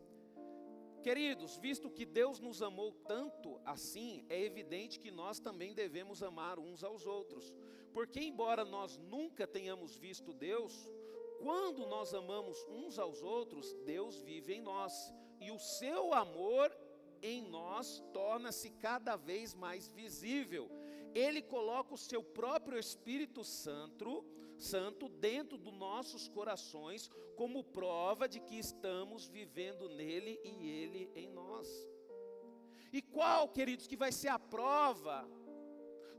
Queridos, visto que Deus nos amou tanto assim, é evidente que nós também devemos amar uns aos outros. Porque embora nós nunca tenhamos visto Deus, quando nós amamos uns aos outros, Deus vive em nós. E o seu amor em nós torna-se cada vez mais visível. Ele coloca o seu próprio Espírito Santo dentro dos nossos corações, como prova de que estamos vivendo nele e ele em nós. E qual, queridos, que vai ser a prova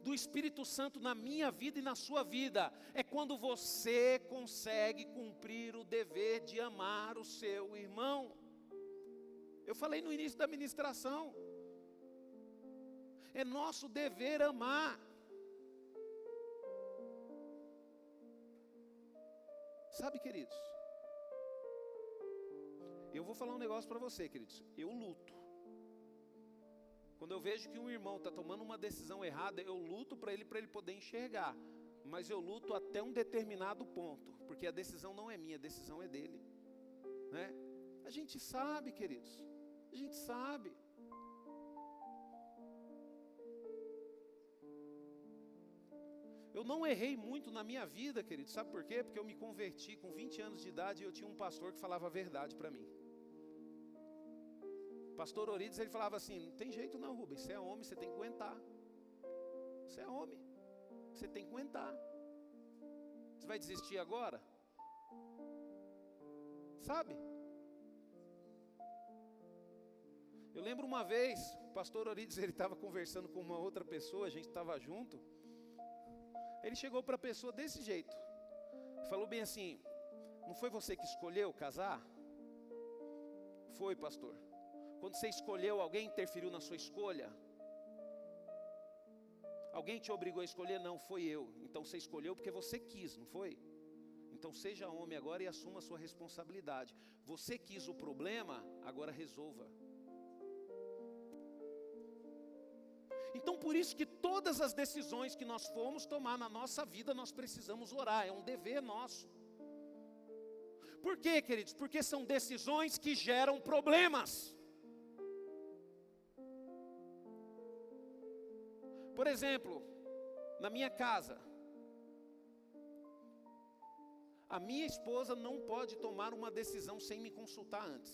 do Espírito Santo na minha vida e na sua vida? É quando você consegue cumprir o dever de amar o seu irmão. Eu falei no início da ministração. É nosso dever amar. Sabe, queridos, eu vou falar um negócio para você, queridos. Eu luto. Quando eu vejo que um irmão está tomando uma decisão errada, eu luto para ele poder enxergar. Mas eu luto até um determinado ponto, porque a decisão não é minha, a decisão é dele, né? A gente sabe, queridos, a gente sabe. Eu não errei muito na minha vida, querido, sabe por quê? Porque eu me converti com 20 anos de idade e eu tinha um pastor que falava a verdade para mim. Pastor Orides, ele falava assim: não tem jeito não, Rubens, você é homem, você tem que aguentar. Você é homem, você tem que aguentar. Você vai desistir agora? Sabe? Eu lembro uma vez, o pastor Orides, ele estava conversando com uma outra pessoa, a gente estava junto. Ele chegou para a pessoa desse jeito, falou bem assim: não foi você que escolheu casar? Foi, pastor. Quando você escolheu, alguém interferiu na sua escolha? Alguém te obrigou a escolher? Não, foi eu. Então você escolheu porque você quis, não foi? Então seja homem agora e assuma a sua responsabilidade. Você quis o problema, agora resolva. Então por isso que todas as decisões que nós formos tomar na nossa vida, nós precisamos orar, é um dever nosso. Por quê, queridos? Porque são decisões que geram problemas. Por exemplo, na minha casa, A minha esposa não pode tomar uma decisão sem me consultar antes.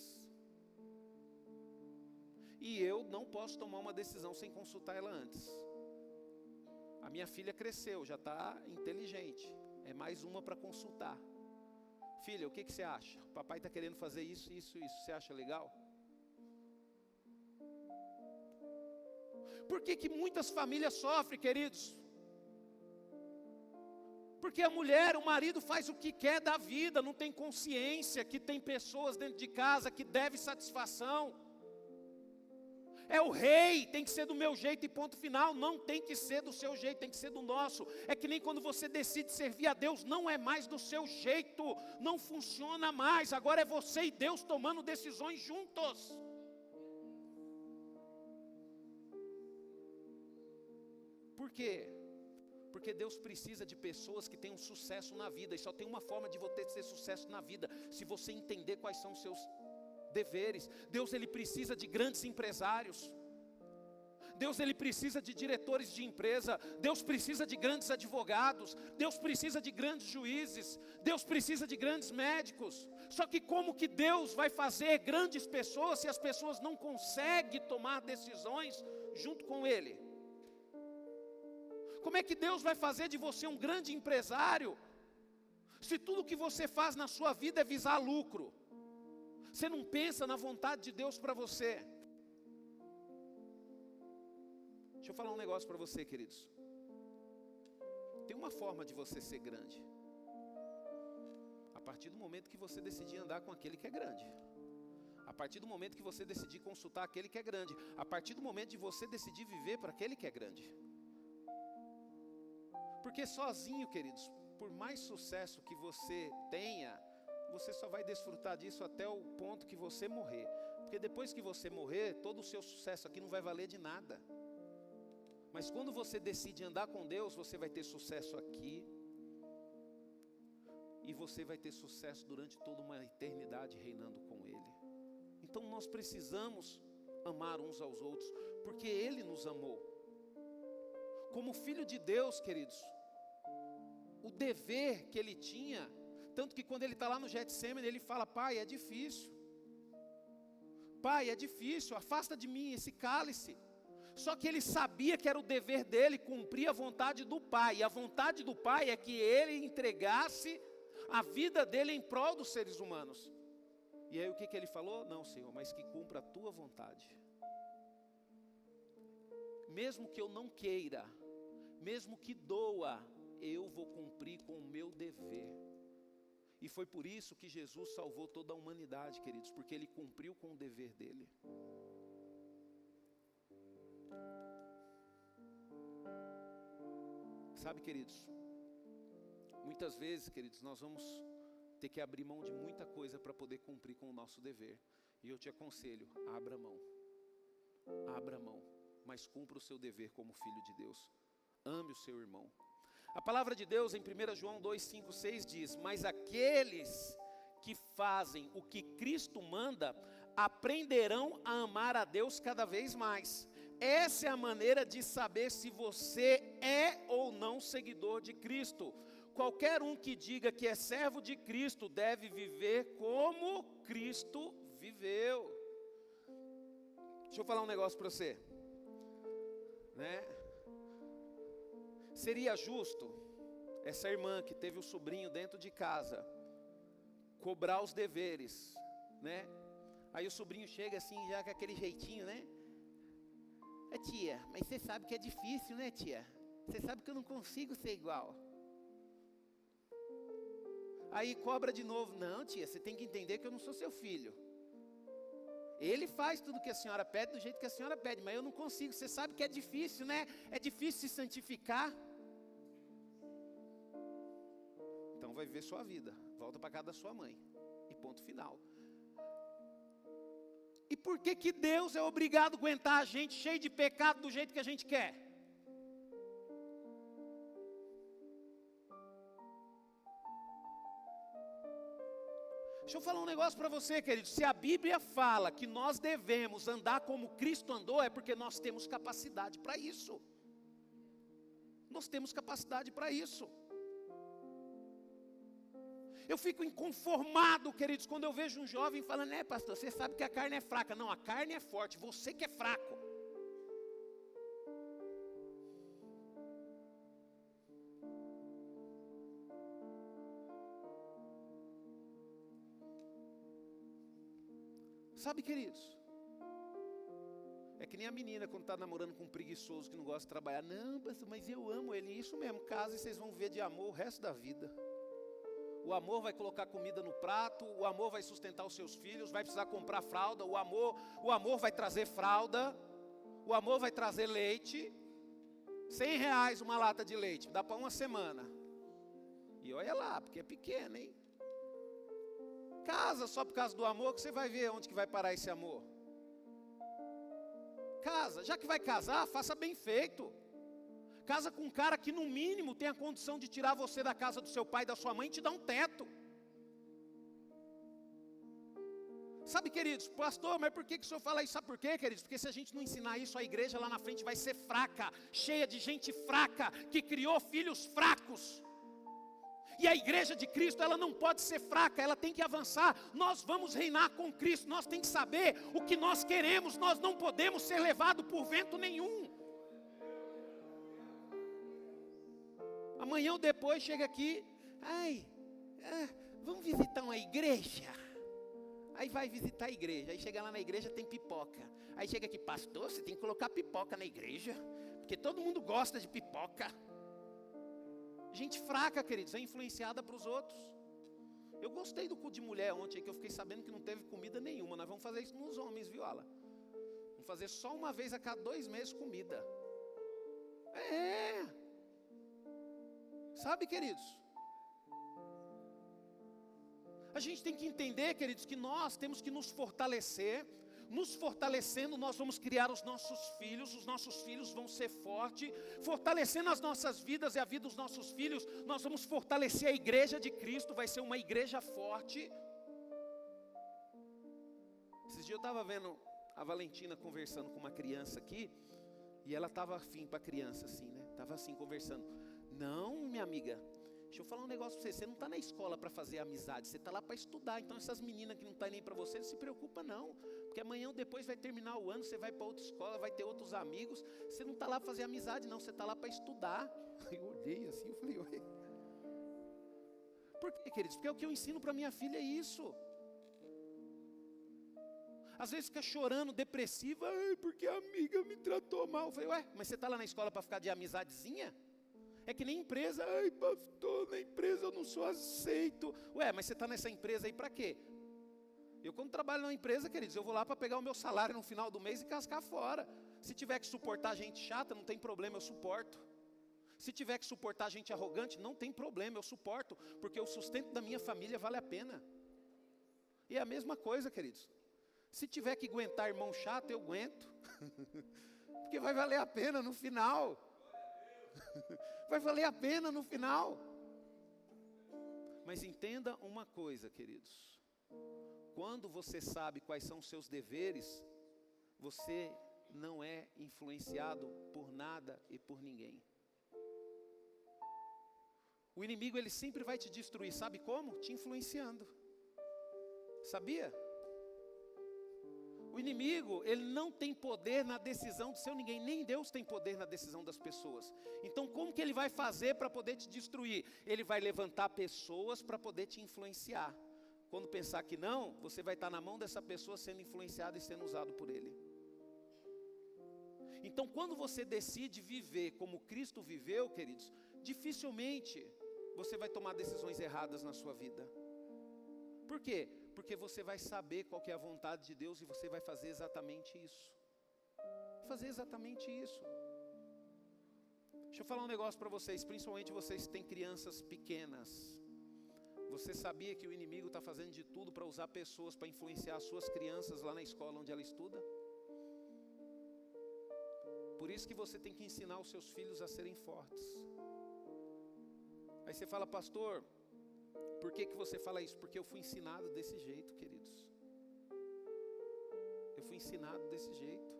E eu não posso tomar uma decisão sem consultar ela antes. A minha filha cresceu, já está inteligente. É mais uma para consultar. Filha, o que você acha? O papai está querendo fazer isso, isso, isso. Você acha legal? Por que muitas famílias sofrem, queridos? Porque a mulher, o marido faz o que quer da vida, não tem consciência que tem pessoas dentro de casa que devem satisfação. É o rei, tem que ser do meu jeito e ponto final. Não tem que ser do seu jeito, tem que ser do nosso. É que nem quando você decide servir a Deus, não é mais do seu jeito, não funciona mais. Agora é você e Deus tomando decisões juntos. Por quê? Porque Deus precisa de pessoas que tenham sucesso na vida. E só tem uma forma de você ter sucesso na vida: se você entender quais são os seus deveres. Deus, ele precisa de grandes empresários. Deus, ele precisa de diretores de empresa. Deus precisa de grandes advogados. Deus precisa de grandes juízes. Deus precisa de grandes médicos. Só que como que Deus vai fazer grandes pessoas se as pessoas não conseguem tomar decisões junto com ele? Como é que Deus vai fazer de você um grande empresário se tudo que você faz na sua vida é visar lucro? Você não pensa na vontade de Deus para você. Deixa eu falar um negócio para você, queridos. Tem uma forma de você ser grande. A partir do momento que você decidir andar com aquele que é grande. A partir do momento que você decidir consultar aquele que é grande. A partir do momento de você decidir viver para aquele que é grande. Porque sozinho, queridos, por mais sucesso que você tenha, você só vai desfrutar disso até o ponto que você morrer. Porque depois que você morrer, todo o seu sucesso aqui não vai valer de nada. Mas quando você decide andar com Deus, você vai ter sucesso aqui. E você vai ter sucesso durante toda uma eternidade reinando com Ele. Então nós precisamos amar uns aos outros, porque Ele nos amou. Como filho de Deus, queridos, o dever que Ele tinha, tanto que quando Ele está lá no Getsemane, Ele fala: Pai, é difícil. Pai, é difícil, afasta de mim esse cálice. Só que Ele sabia que era o dever dele cumprir a vontade do Pai. E a vontade do Pai é que Ele entregasse a vida dele em prol dos seres humanos. E aí o que Ele falou? Não, Senhor, mas que cumpra a tua vontade. Mesmo que eu não queira, mesmo que doa, eu vou cumprir com o meu dever. E foi por isso que Jesus salvou toda a humanidade, queridos, porque Ele cumpriu com o dever dele. Sabe, queridos, muitas vezes, queridos, nós vamos ter que abrir mão de muita coisa para poder cumprir com o nosso dever. E eu te aconselho, abra mão, mas cumpra o seu dever como filho de Deus. Ame o seu irmão. A palavra de Deus em 1 João 2, 5, 6 diz: mas aqueles que fazem o que Cristo manda, aprenderão a amar a Deus cada vez mais. Essa é a maneira de saber se você é ou não seguidor de Cristo. Qualquer um que diga que é servo de Cristo deve viver como Cristo viveu. Deixa eu falar um negócio para você, né? Seria justo essa irmã que teve o sobrinho dentro de casa cobrar os deveres, né? Aí o sobrinho chega assim já com aquele jeitinho, né? Tia, mas você sabe que é difícil, né, tia? Você sabe que eu não consigo ser igual. Aí cobra de novo: não, tia, você tem que entender que eu não sou seu filho. Ele faz tudo que a senhora pede do jeito que a senhora pede, mas eu não consigo. Você sabe que é difícil, né? É difícil se santificar. Então vai viver sua vida, volta para casa da sua mãe e ponto final. E por que Deus é obrigado a aguentar a gente cheio de pecado do jeito que a gente quer? Deixa eu falar um negócio para você, querido. Se a Bíblia fala que nós devemos andar como Cristo andou, é porque nós temos capacidade para isso. Nós temos capacidade para isso. Eu fico inconformado, queridos, quando eu vejo um jovem falando, pastor, você sabe que a carne é fraca. Não, a carne é forte, você que é fraco. Sabe, queridos, é que nem a menina quando está namorando com um preguiçoso que não gosta de trabalhar. Não, pastor, mas eu amo ele. Isso mesmo, casa e vocês vão ver de amor o resto da vida. O amor vai colocar comida no prato, o amor vai sustentar os seus filhos, vai precisar comprar fralda, o amor vai trazer fralda, o amor vai trazer leite. R$100 uma lata de leite, dá para uma semana. E olha lá, porque é pequeno, hein? Casa só por causa do amor, que você vai ver onde que vai parar esse amor. Casa, já que vai casar, faça bem feito. Casa com um cara que no mínimo tem a condição de tirar você da casa do seu pai e da sua mãe e te dar um teto. Sabe, queridos, pastor, mas por que o senhor fala isso? Sabe por quê, queridos? Porque se a gente não ensinar isso, a igreja lá na frente vai ser fraca, cheia de gente fraca, que criou filhos fracos. E a igreja de Cristo, ela não pode ser fraca, ela tem que avançar. Nós vamos reinar com Cristo, nós temos que saber o que nós queremos, nós não podemos ser levados por vento nenhum. Amanhã ou depois chega aqui, vamos visitar uma igreja. Aí vai visitar a igreja, aí chega lá na igreja tem pipoca. Aí chega aqui, pastor, você tem que colocar pipoca na igreja, porque todo mundo gosta de pipoca. Gente fraca, queridos, é influenciada para os outros. Eu gostei do culto de mulher ontem, que eu fiquei sabendo que não teve comida nenhuma. Nós vamos fazer isso nos homens, viu, Ala? Vamos fazer só uma vez a cada 2 meses comida. Sabe, queridos? A gente tem que entender, queridos, que nós temos que nos fortalecer. Nos fortalecendo, nós vamos criar os nossos filhos vão ser fortes, fortalecendo as nossas vidas e a vida dos nossos filhos, nós vamos fortalecer a igreja de Cristo, vai ser uma igreja forte. Esses dias eu estava vendo a Valentina conversando com uma criança aqui, e ela estava afim para a criança assim, né? Estava assim conversando. Não, minha amiga, deixa eu falar um negócio para você, você não está na escola para fazer amizade, você está lá para estudar. Então essas meninas que não estão nem para você, não se preocupa não, porque amanhã ou depois vai terminar o ano, você vai para outra escola, vai ter outros amigos, você não está lá para fazer amizade não, você está lá para estudar. Eu olhei assim, eu falei, ué. Por quê, queridos? Porque é o que eu ensino para minha filha, é isso. Às vezes fica chorando, depressiva, porque a amiga me tratou mal. Eu falei, ué, mas você está lá na escola para ficar de amizadezinha? É que nem empresa, pastor, na empresa eu não sou aceito. Ué, mas você está nessa empresa aí para quê? Eu quando trabalho numa empresa, queridos, eu vou lá para pegar o meu salário no final do mês e cascar fora. Se tiver que suportar gente chata, não tem problema, eu suporto. Se tiver que suportar gente arrogante, não tem problema, eu suporto. Porque o sustento da minha família vale a pena. E é a mesma coisa, queridos. Se tiver que aguentar irmão chato, eu aguento. Porque vai valer a pena no final. Vai valer a pena no final. Mas entenda uma coisa, queridos. Quando você sabe quais são os seus deveres, você não é influenciado por nada e por ninguém. O inimigo, ele sempre vai te destruir, sabe como? Te influenciando. Sabia? O inimigo, ele não tem poder na decisão do seu ninguém, nem Deus tem poder na decisão das pessoas. Então como que ele vai fazer para poder te destruir? Ele vai levantar pessoas para poder te influenciar. Quando pensar que não, você vai estar na mão dessa pessoa sendo influenciado e sendo usado por ele. Então quando você decide viver como Cristo viveu, queridos, dificilmente você vai tomar decisões erradas na sua vida. Por quê? Porque você vai saber qual que é a vontade de Deus e você vai fazer exatamente isso. Fazer exatamente isso. Deixa eu falar um negócio para vocês, principalmente vocês que têm crianças pequenas. Você sabia que o inimigo está fazendo de tudo para usar pessoas para influenciar as suas crianças lá na escola onde ela estuda? Por isso que você tem que ensinar os seus filhos a serem fortes. Aí você fala, pastor, por que você fala isso? Porque eu fui ensinado desse jeito, queridos. Eu fui ensinado desse jeito.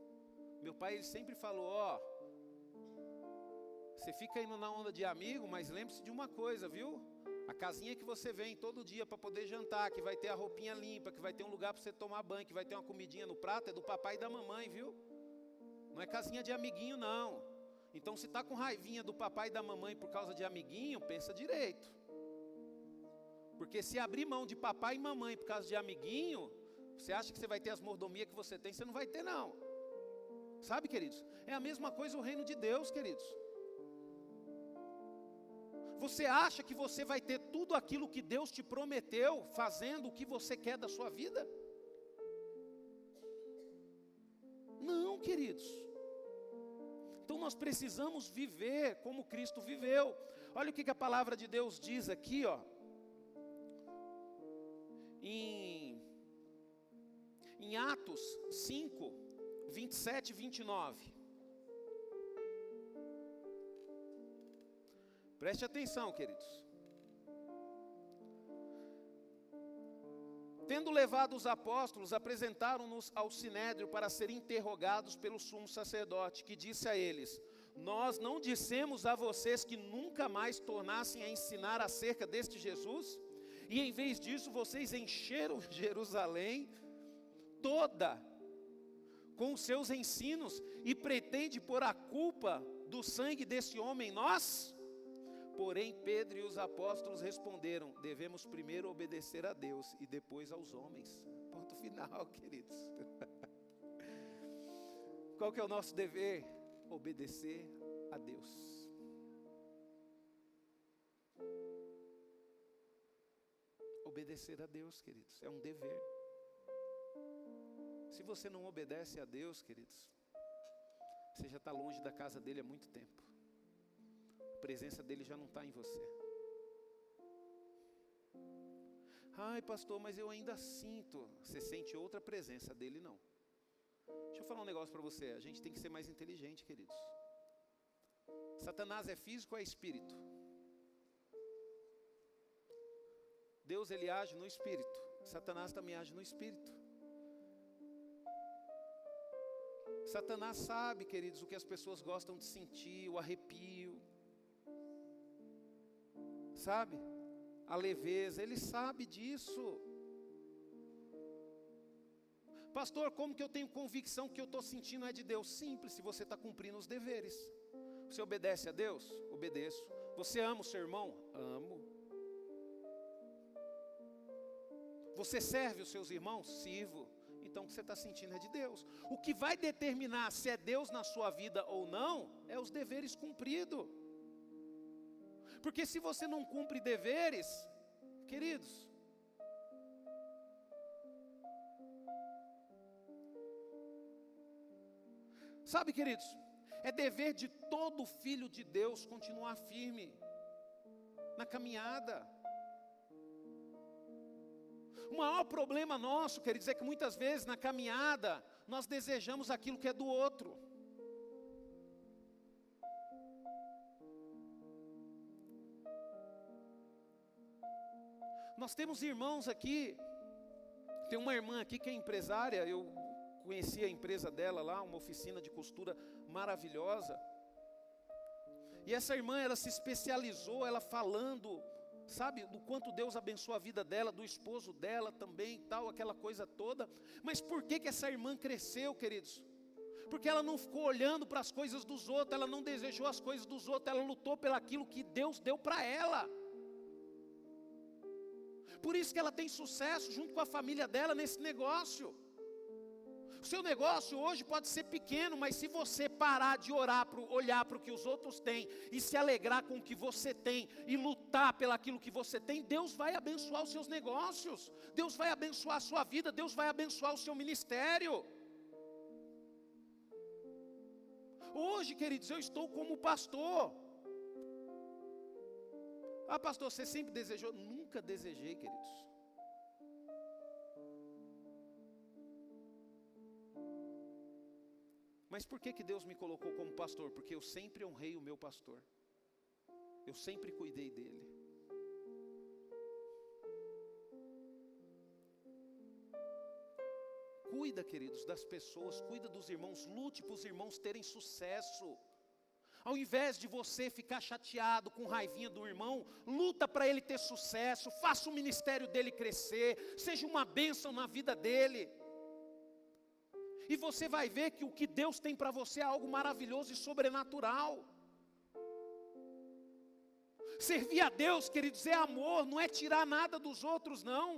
Meu pai, ele sempre falou, você fica indo na onda de amigo, mas lembre-se de uma coisa, viu? A casinha que você vem todo dia para poder jantar, que vai ter a roupinha limpa, que vai ter um lugar para você tomar banho, que vai ter uma comidinha no prato, é do papai e da mamãe, viu? Não é casinha de amiguinho, não. Então, se está com raivinha do papai e da mamãe por causa de amiguinho, pensa direito. Porque se abrir mão de papai e mamãe por causa de amiguinho, você acha que você vai ter as mordomias que você tem? Você não vai ter, não. Sabe, queridos? É a mesma coisa o reino de Deus, queridos. Você acha que você vai ter tudo aquilo que Deus te prometeu, fazendo o que você quer da sua vida? Não, queridos. Então nós precisamos viver como Cristo viveu. Olha o que a palavra de Deus diz aqui, ó. Em Atos 5, 27 e 29. Preste atenção, queridos. Tendo levado os apóstolos, apresentaram-nos ao sinédrio para serem interrogados pelo sumo sacerdote, que disse a eles: nós não dissemos a vocês que nunca mais tornassem a ensinar acerca deste Jesus? E em vez disso, vocês encheram Jerusalém toda com os seus ensinos e pretende pôr a culpa do sangue desse homem em nós? Porém, Pedro e os apóstolos responderam: devemos primeiro obedecer a Deus e depois aos homens. Ponto final, queridos. Qual que é o nosso dever? Obedecer a Deus. Obedecer a Deus, queridos, é um dever. Se você não obedece a Deus, queridos, você já está longe da casa dele há muito tempo. A presença dele já não está em você. Ai, pastor, mas eu ainda sinto. Você sente outra presença dele, não. Deixa eu falar um negócio para você. A gente tem que ser mais inteligente, queridos. Satanás é físico ou é espírito? Deus, ele age no espírito. Satanás também age no espírito. Satanás sabe, queridos, o que as pessoas gostam de sentir, o arrepio. Sabe? A leveza, ele sabe disso. Pastor, como que eu tenho convicção que eu estou sentindo é de Deus? Simples, se você está cumprindo os deveres. Você obedece a Deus? Obedeço. Você ama o seu irmão? Amo. Você serve os seus irmãos? Sirvo. Então o que você está sentindo é de Deus. O que vai determinar se é Deus na sua vida ou não, é os deveres cumpridos. Porque se você não cumpre deveres, queridos, sabe, queridos, é dever de todo filho de Deus continuar firme na caminhada. O maior problema nosso, queridos, é que muitas vezes na caminhada nós desejamos aquilo que é do outro. Nós temos irmãos aqui, tem uma irmã aqui que é empresária, eu conheci a empresa dela lá, uma oficina de costura maravilhosa. E essa irmã, ela se especializou, ela falando, sabe, do quanto Deus abençoou a vida dela, do esposo dela também, tal, aquela coisa toda. Mas por que essa irmã cresceu, queridos? Porque ela não ficou olhando para as coisas dos outros, ela não desejou as coisas dos outros, ela lutou pelaquilo que Deus deu para ela. Por isso que ela tem sucesso junto com a família dela nesse negócio. O seu negócio hoje pode ser pequeno, mas se você parar de olhar para o que os outros têm e se alegrar com o que você tem e lutar pelaquilo que você tem, Deus vai abençoar os seus negócios, Deus vai abençoar a sua vida, Deus vai abençoar o seu ministério. Hoje, queridos, eu estou como pastor. Ah, pastor, você sempre desejou? Nunca desejei, queridos. Mas por que Deus me colocou como pastor? Porque eu sempre honrei o meu pastor. Eu sempre cuidei dele. Cuida, queridos, das pessoas, cuida dos irmãos, lute para os irmãos terem sucesso. Ao invés de você ficar chateado com raivinha do irmão, luta para ele ter sucesso, faça o ministério dele crescer, seja uma bênção na vida dele. E você vai ver que o que Deus tem para você é algo maravilhoso e sobrenatural. Servir a Deus, queridos, é amor, não é tirar nada dos outros, não.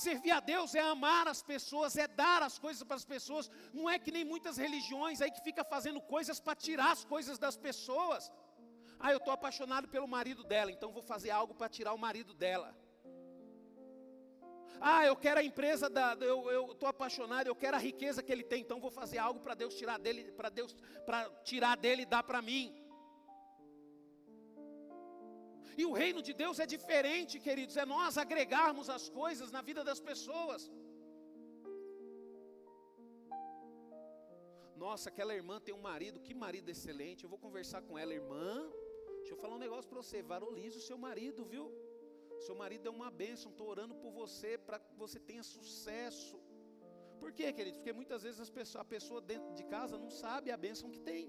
Servir a Deus é amar as pessoas, é dar as coisas para as pessoas. Não é que nem muitas religiões aí que fica fazendo coisas para tirar as coisas das pessoas. Ah, eu estou apaixonado pelo marido dela, então vou fazer algo para tirar o marido dela. Ah, eu quero a empresa eu estou apaixonado, eu quero a riqueza que ele tem, então vou fazer algo para Deus tirar dele, para tirar dele e dar para mim. E o reino de Deus é diferente, queridos, é nós agregarmos as coisas na vida das pessoas. Nossa, aquela irmã tem um marido, que marido excelente, eu vou conversar com ela, irmã, deixa eu falar um negócio para você, valorize o seu marido, viu? Seu marido é uma bênção, estou orando por você, para que você tenha sucesso. Por quê, queridos? Porque muitas vezes a pessoa dentro de casa não sabe a bênção que tem.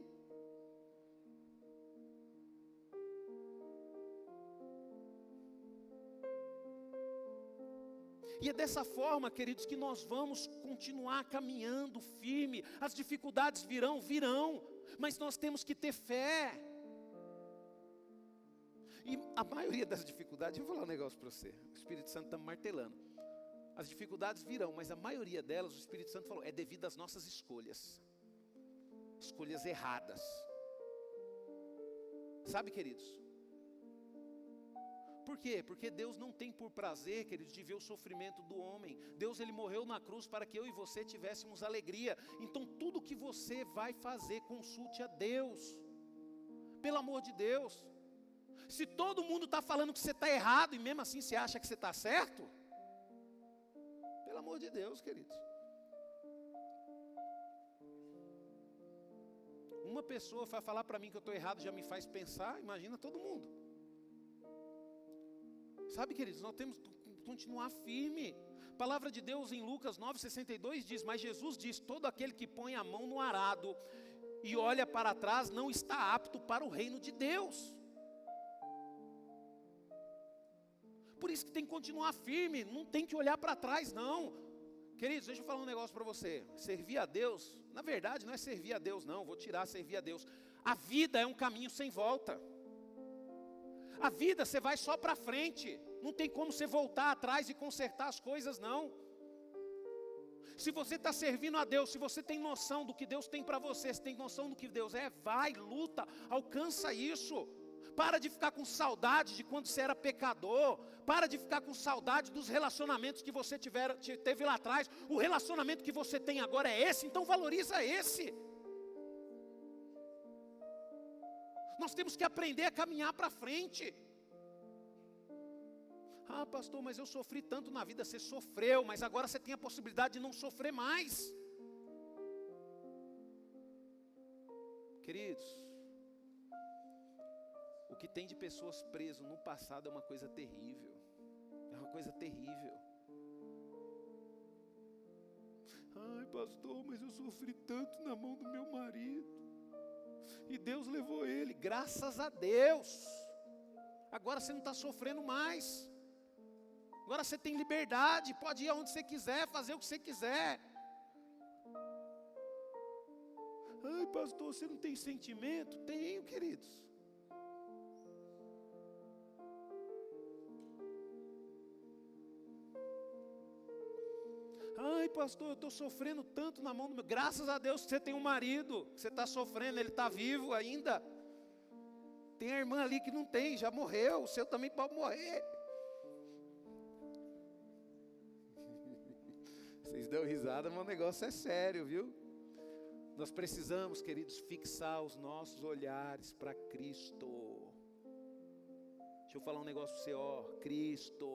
E é dessa forma, queridos, que nós vamos continuar caminhando firme. As dificuldades virão, mas nós temos que ter fé. E a maioria das dificuldades, eu vou falar um negócio para você, o Espírito Santo está martelando. As dificuldades virão, mas a maioria delas, o Espírito Santo falou, é devido às nossas escolhas. Escolhas erradas. Sabe, queridos? Por quê? Porque Deus não tem por prazer, queridos, de ver o sofrimento do homem. Deus, Ele morreu na cruz para que eu e você tivéssemos alegria. Então tudo que você vai fazer, consulte a Deus. Pelo amor de Deus. Se todo mundo está falando que você está errado e mesmo assim você acha que você está certo, pelo amor de Deus, queridos. Uma pessoa vai falar para mim que eu estou errado, já me faz pensar, imagina todo mundo. Sabe, queridos, nós temos que continuar firme. A palavra de Deus em Lucas 9,62 diz, mas Jesus diz, todo aquele que põe a mão no arado e olha para trás não está apto para o reino de Deus. Por isso que tem que continuar firme, não tem que olhar para trás não. Queridos, deixa eu falar um negócio para você. Servir a Deus, na verdade não é servir a Deus não, vou tirar servir a Deus. A vida é um caminho sem volta. A vida você vai só para frente, não tem como você voltar atrás e consertar as coisas não. Se você está servindo a Deus, se você tem noção do que Deus tem para você, se tem noção do que Deus é, vai, luta, alcança isso. Para de ficar com saudade de quando você era pecador. Para de ficar com saudade dos relacionamentos que você teve lá atrás. O relacionamento que você tem agora é esse, então valoriza esse. Nós temos que aprender a caminhar para frente. Ah, pastor, mas eu sofri tanto na vida. Você sofreu, mas agora você tem a possibilidade de não sofrer mais. Queridos, o que tem de pessoas presas no passado é uma coisa terrível. É uma coisa terrível. Ai, pastor, mas eu sofri tanto na mão do meu marido. E Deus levou ele, graças a Deus. Agora você não está sofrendo mais. Agora você tem liberdade, pode ir aonde você quiser, fazer o que você quiser. Ai, pastor, você não tem sentimento? Tenho, queridos. Ai, pastor, eu estou sofrendo tanto na mão do meu... Graças a Deus que você tem um marido, que você está sofrendo, ele está vivo ainda. Tem a irmã ali que não tem, já morreu, o seu também pode morrer. Vocês dão risada, mas o negócio é sério, viu? Nós precisamos, queridos, fixar os nossos olhares para Cristo. Deixa eu falar um negócio para você, ó, Cristo.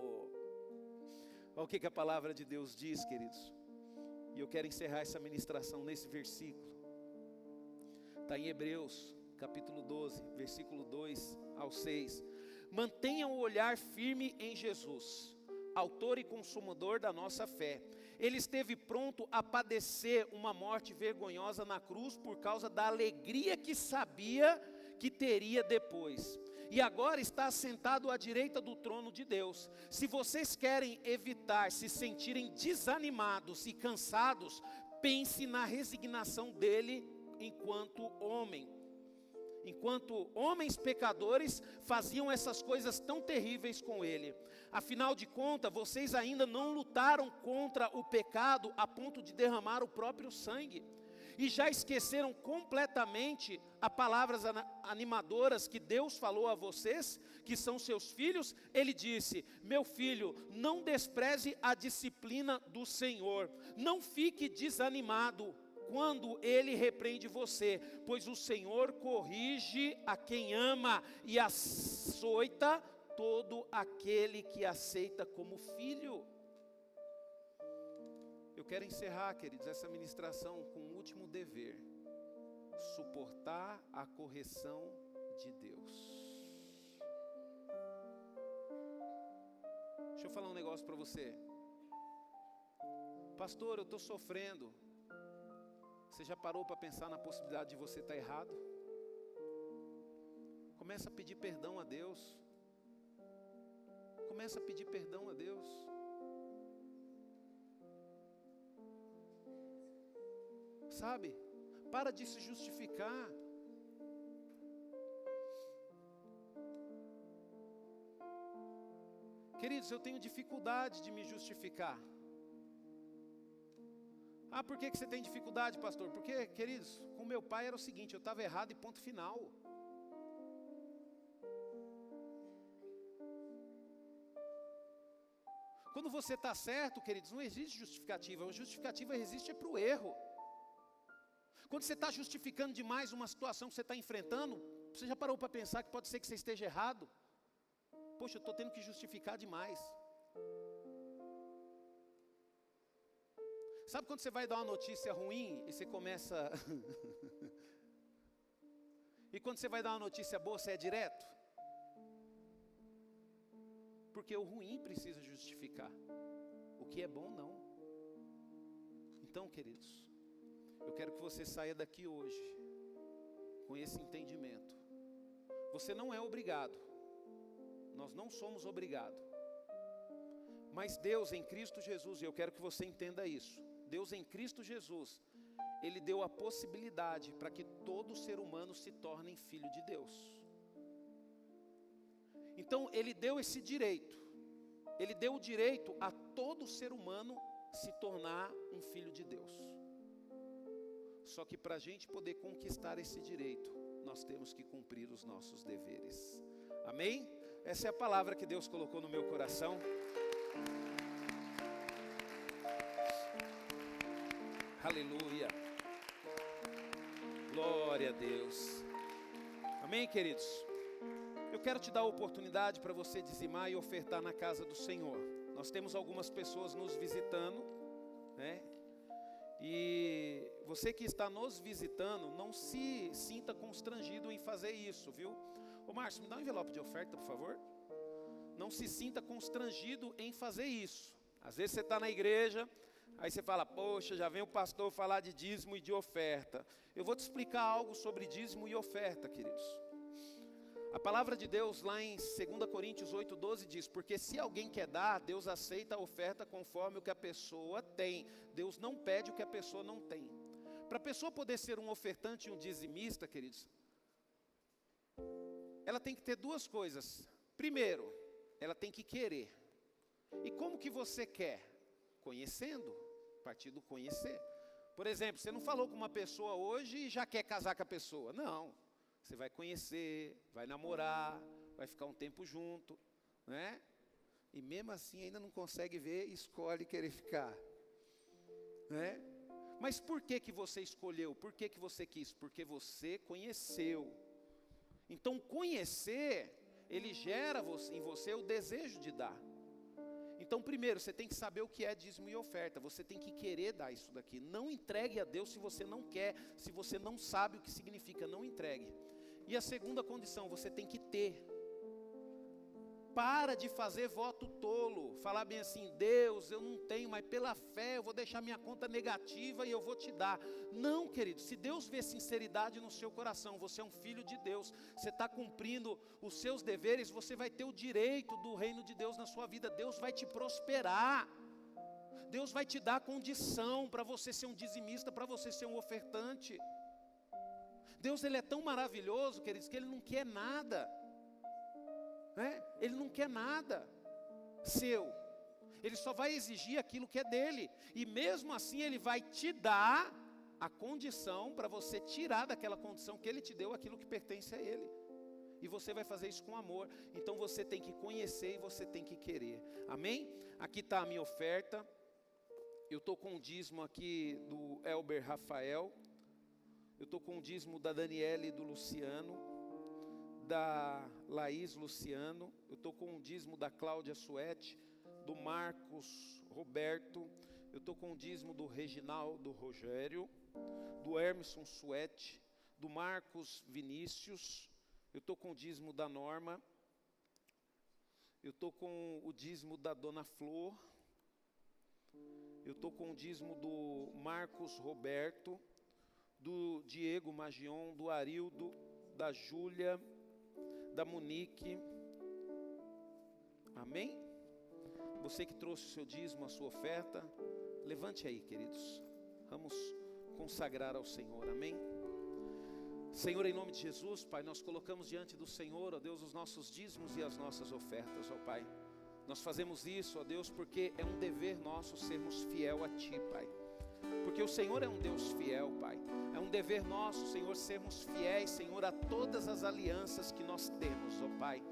Olha o que a palavra de Deus diz, queridos. E eu quero encerrar essa ministração nesse versículo. Está em Hebreus, capítulo 12, versículo 2 ao 6. Mantenham o olhar firme em Jesus, autor e consumador da nossa fé. Ele esteve pronto a padecer uma morte vergonhosa na cruz por causa da alegria que sabia que teria depois. E agora está sentado à direita do trono de Deus. Se vocês querem evitar se sentirem desanimados e cansados, pense na resignação dele enquanto homem. Enquanto homens pecadores faziam essas coisas tão terríveis com ele. Afinal de contas, vocês ainda não lutaram contra o pecado a ponto de derramar o próprio sangue. E já esqueceram completamente as palavras animadoras que Deus falou a vocês, que são seus filhos. Ele disse: meu filho, não despreze a disciplina do Senhor, não fique desanimado quando Ele repreende você, pois o Senhor corrige a quem ama e açoita todo aquele que aceita como filho. Eu quero encerrar, queridos, essa ministração com um último dever: suportar a correção de Deus. Deixa eu falar um negócio para você. Pastor, eu estou sofrendo. Você já parou para pensar na possibilidade de você estar errado? Começa a pedir perdão a Deus. Começa a pedir perdão a Deus. Sabe? Para de se justificar. Queridos, eu tenho dificuldade de me justificar. Ah, por que você tem dificuldade, pastor? Porque, queridos, com meu pai era o seguinte: eu estava errado e ponto final. Quando você está certo, queridos, não existe justificativa. A justificativa existe para o erro. Quando você está justificando demais uma situação que você está enfrentando, você já parou para pensar que pode ser que você esteja errado? Poxa, eu estou tendo que justificar demais. Sabe quando você vai dar uma notícia ruim e você começa... E quando você vai dar uma notícia boa, você é direto? Porque o ruim precisa justificar. O que é bom, não. Então, queridos, eu quero que você saia daqui hoje com esse entendimento. Você não é obrigado. Nós não somos obrigados. Mas Deus em Cristo Jesus, e eu quero que você entenda isso. Deus em Cristo Jesus, Ele deu a possibilidade para que todo ser humano se torne filho de Deus. Então Ele deu esse direito. Ele deu o direito a todo ser humano se tornar um filho de Deus. Só que para a gente poder conquistar esse direito, nós temos que cumprir os nossos deveres. Amém? Essa é a palavra que Deus colocou no meu coração. Aleluia. Glória a Deus. Amém, queridos? Eu quero te dar a oportunidade para você dizimar e ofertar na casa do Senhor. Nós temos algumas pessoas nos visitando, né? E você que está nos visitando, não se sinta constrangido em fazer isso, viu? Ô Márcio, me dá um envelope de oferta, por favor. Não se sinta constrangido em fazer isso. Às vezes você está na igreja, aí você fala: poxa, já vem o pastor falar de dízimo e de oferta. Eu vou te explicar algo sobre dízimo e oferta, queridos. A palavra de Deus lá em 2 Coríntios 8:12 diz: porque se alguém quer dar, Deus aceita a oferta conforme o que a pessoa tem. Deus não pede o que a pessoa não tem. Para a pessoa poder ser um ofertante e um dizimista, queridos, ela tem que ter duas coisas. Primeiro, ela tem que querer. E como que você quer? Conhecendo, a partir do conhecer. Por exemplo, você não falou com uma pessoa hoje e já quer casar com a pessoa. Não. Você vai conhecer, vai namorar, vai ficar um tempo junto, né? E mesmo assim ainda não consegue ver, escolhe querer ficar, né? Mas por que que você escolheu? Por que que você quis? Porque você conheceu. Então conhecer, ele gera em você o desejo de dar. Então primeiro, você tem que saber o que é dízimo e oferta. Você tem que querer dar isso daqui. Não entregue a Deus se você não quer, se você não sabe o que significa, não entregue. E a segunda condição, você tem que ter. Para de fazer voto tolo, falar bem assim: Deus, eu não tenho, mas pela fé eu vou deixar minha conta negativa e eu vou te dar. Não, querido, se Deus vê sinceridade no seu coração, você é um filho de Deus, você está cumprindo os seus deveres, você vai ter o direito do reino de Deus na sua vida. Deus vai te prosperar, Deus vai te dar condição para você ser um dizimista, para você ser um ofertante. Deus, Ele é tão maravilhoso, queridos, que Ele não quer nada. Ele não quer nada seu, Ele só vai exigir aquilo que é dele, e mesmo assim Ele vai te dar a condição para você tirar daquela condição que Ele te deu aquilo que pertence a Ele, e você vai fazer isso com amor. Então você tem que conhecer e você tem que querer, amém? Aqui está a minha oferta, eu estou com o dízimo aqui do Elber Rafael, eu estou com o dízimo da Daniele e do Luciano, da Laís Luciano, eu estou com o dízimo da Cláudia Suete, do Marcos Roberto, eu estou com o dízimo do Reginaldo Rogério, do Hermeson Suete, do Marcos Vinícius, eu estou com o dízimo da Norma, eu estou com o dízimo da Dona Flor, eu estou com o dízimo do Marcos Roberto, do Diego Magion, do Arildo, da Júlia, da Monique, amém? Você que trouxe o seu dízimo, a sua oferta, levante aí, queridos, vamos consagrar ao Senhor, amém? Senhor, em nome de Jesus, Pai, nós colocamos diante do Senhor, ó Deus, os nossos dízimos e as nossas ofertas, ó Pai. Nós fazemos isso, ó Deus, porque é um dever nosso sermos fiel a Ti, Pai. Porque o Senhor é um Deus fiel, Pai. É um dever nosso, Senhor, sermos fiéis, Senhor, a todas as alianças que nós temos, ó Pai.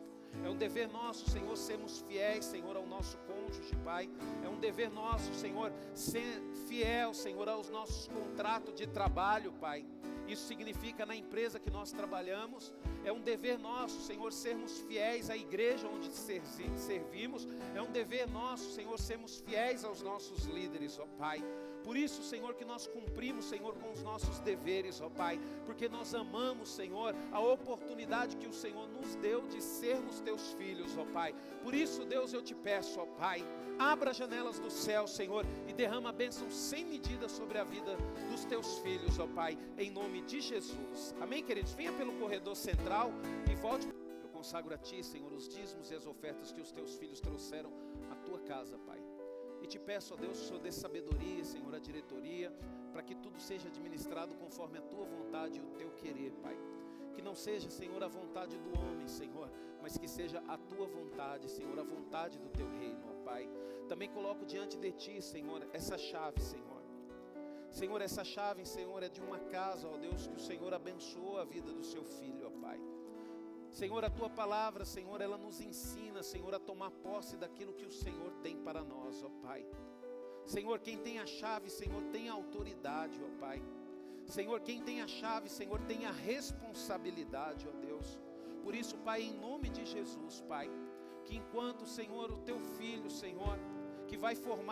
É um dever nosso, Senhor, sermos fiéis, Senhor, ao nosso cônjuge, Pai. É um dever nosso, Senhor, ser fiel, Senhor, aos nossos contratos de trabalho, Pai. Isso significa na empresa que nós trabalhamos. É um dever nosso, Senhor, sermos fiéis à igreja onde servimos. É um dever nosso, Senhor, sermos fiéis aos nossos líderes, ó Pai. Por isso, Senhor, que nós cumprimos, Senhor, com os nossos deveres, ó Pai. Porque nós amamos, Senhor, a oportunidade que o Senhor nos deu de sermos Teus filhos, ó Pai. Por isso, Deus, eu te peço, ó Pai, abra as janelas do céu, Senhor, e derrama a bênção sem medida sobre a vida dos Teus filhos, ó Pai, em nome de Jesus. Amém, queridos? Venha pelo corredor central e volte. Eu consagro a Ti, Senhor, os dízimos e as ofertas que os Teus filhos trouxeram à Tua casa, Pai. E te peço, ó Deus, que o Senhor dê sabedoria, Senhor, a diretoria, para que tudo seja administrado conforme a Tua vontade e o Teu querer, Pai. Que não seja, Senhor, a vontade do homem, Senhor, mas que seja a Tua vontade, Senhor, a vontade do Teu reino, ó Pai. Também coloco diante de Ti, Senhor, essa chave, Senhor. Senhor, essa chave, Senhor, é de uma casa, ó Deus, que o Senhor abençoou a vida do Seu filho, ó Pai. Senhor, a Tua palavra, Senhor, ela nos ensina, Senhor, a tomar posse daquilo que o Senhor tem para nós, ó Pai. Senhor, quem tem a chave, Senhor, tem a autoridade, ó Pai. Senhor, quem tem a chave, Senhor, tem a responsabilidade, ó Deus. Por isso, Pai, em nome de Jesus, Pai, que enquanto, Senhor, o Teu filho, Senhor, que vai formar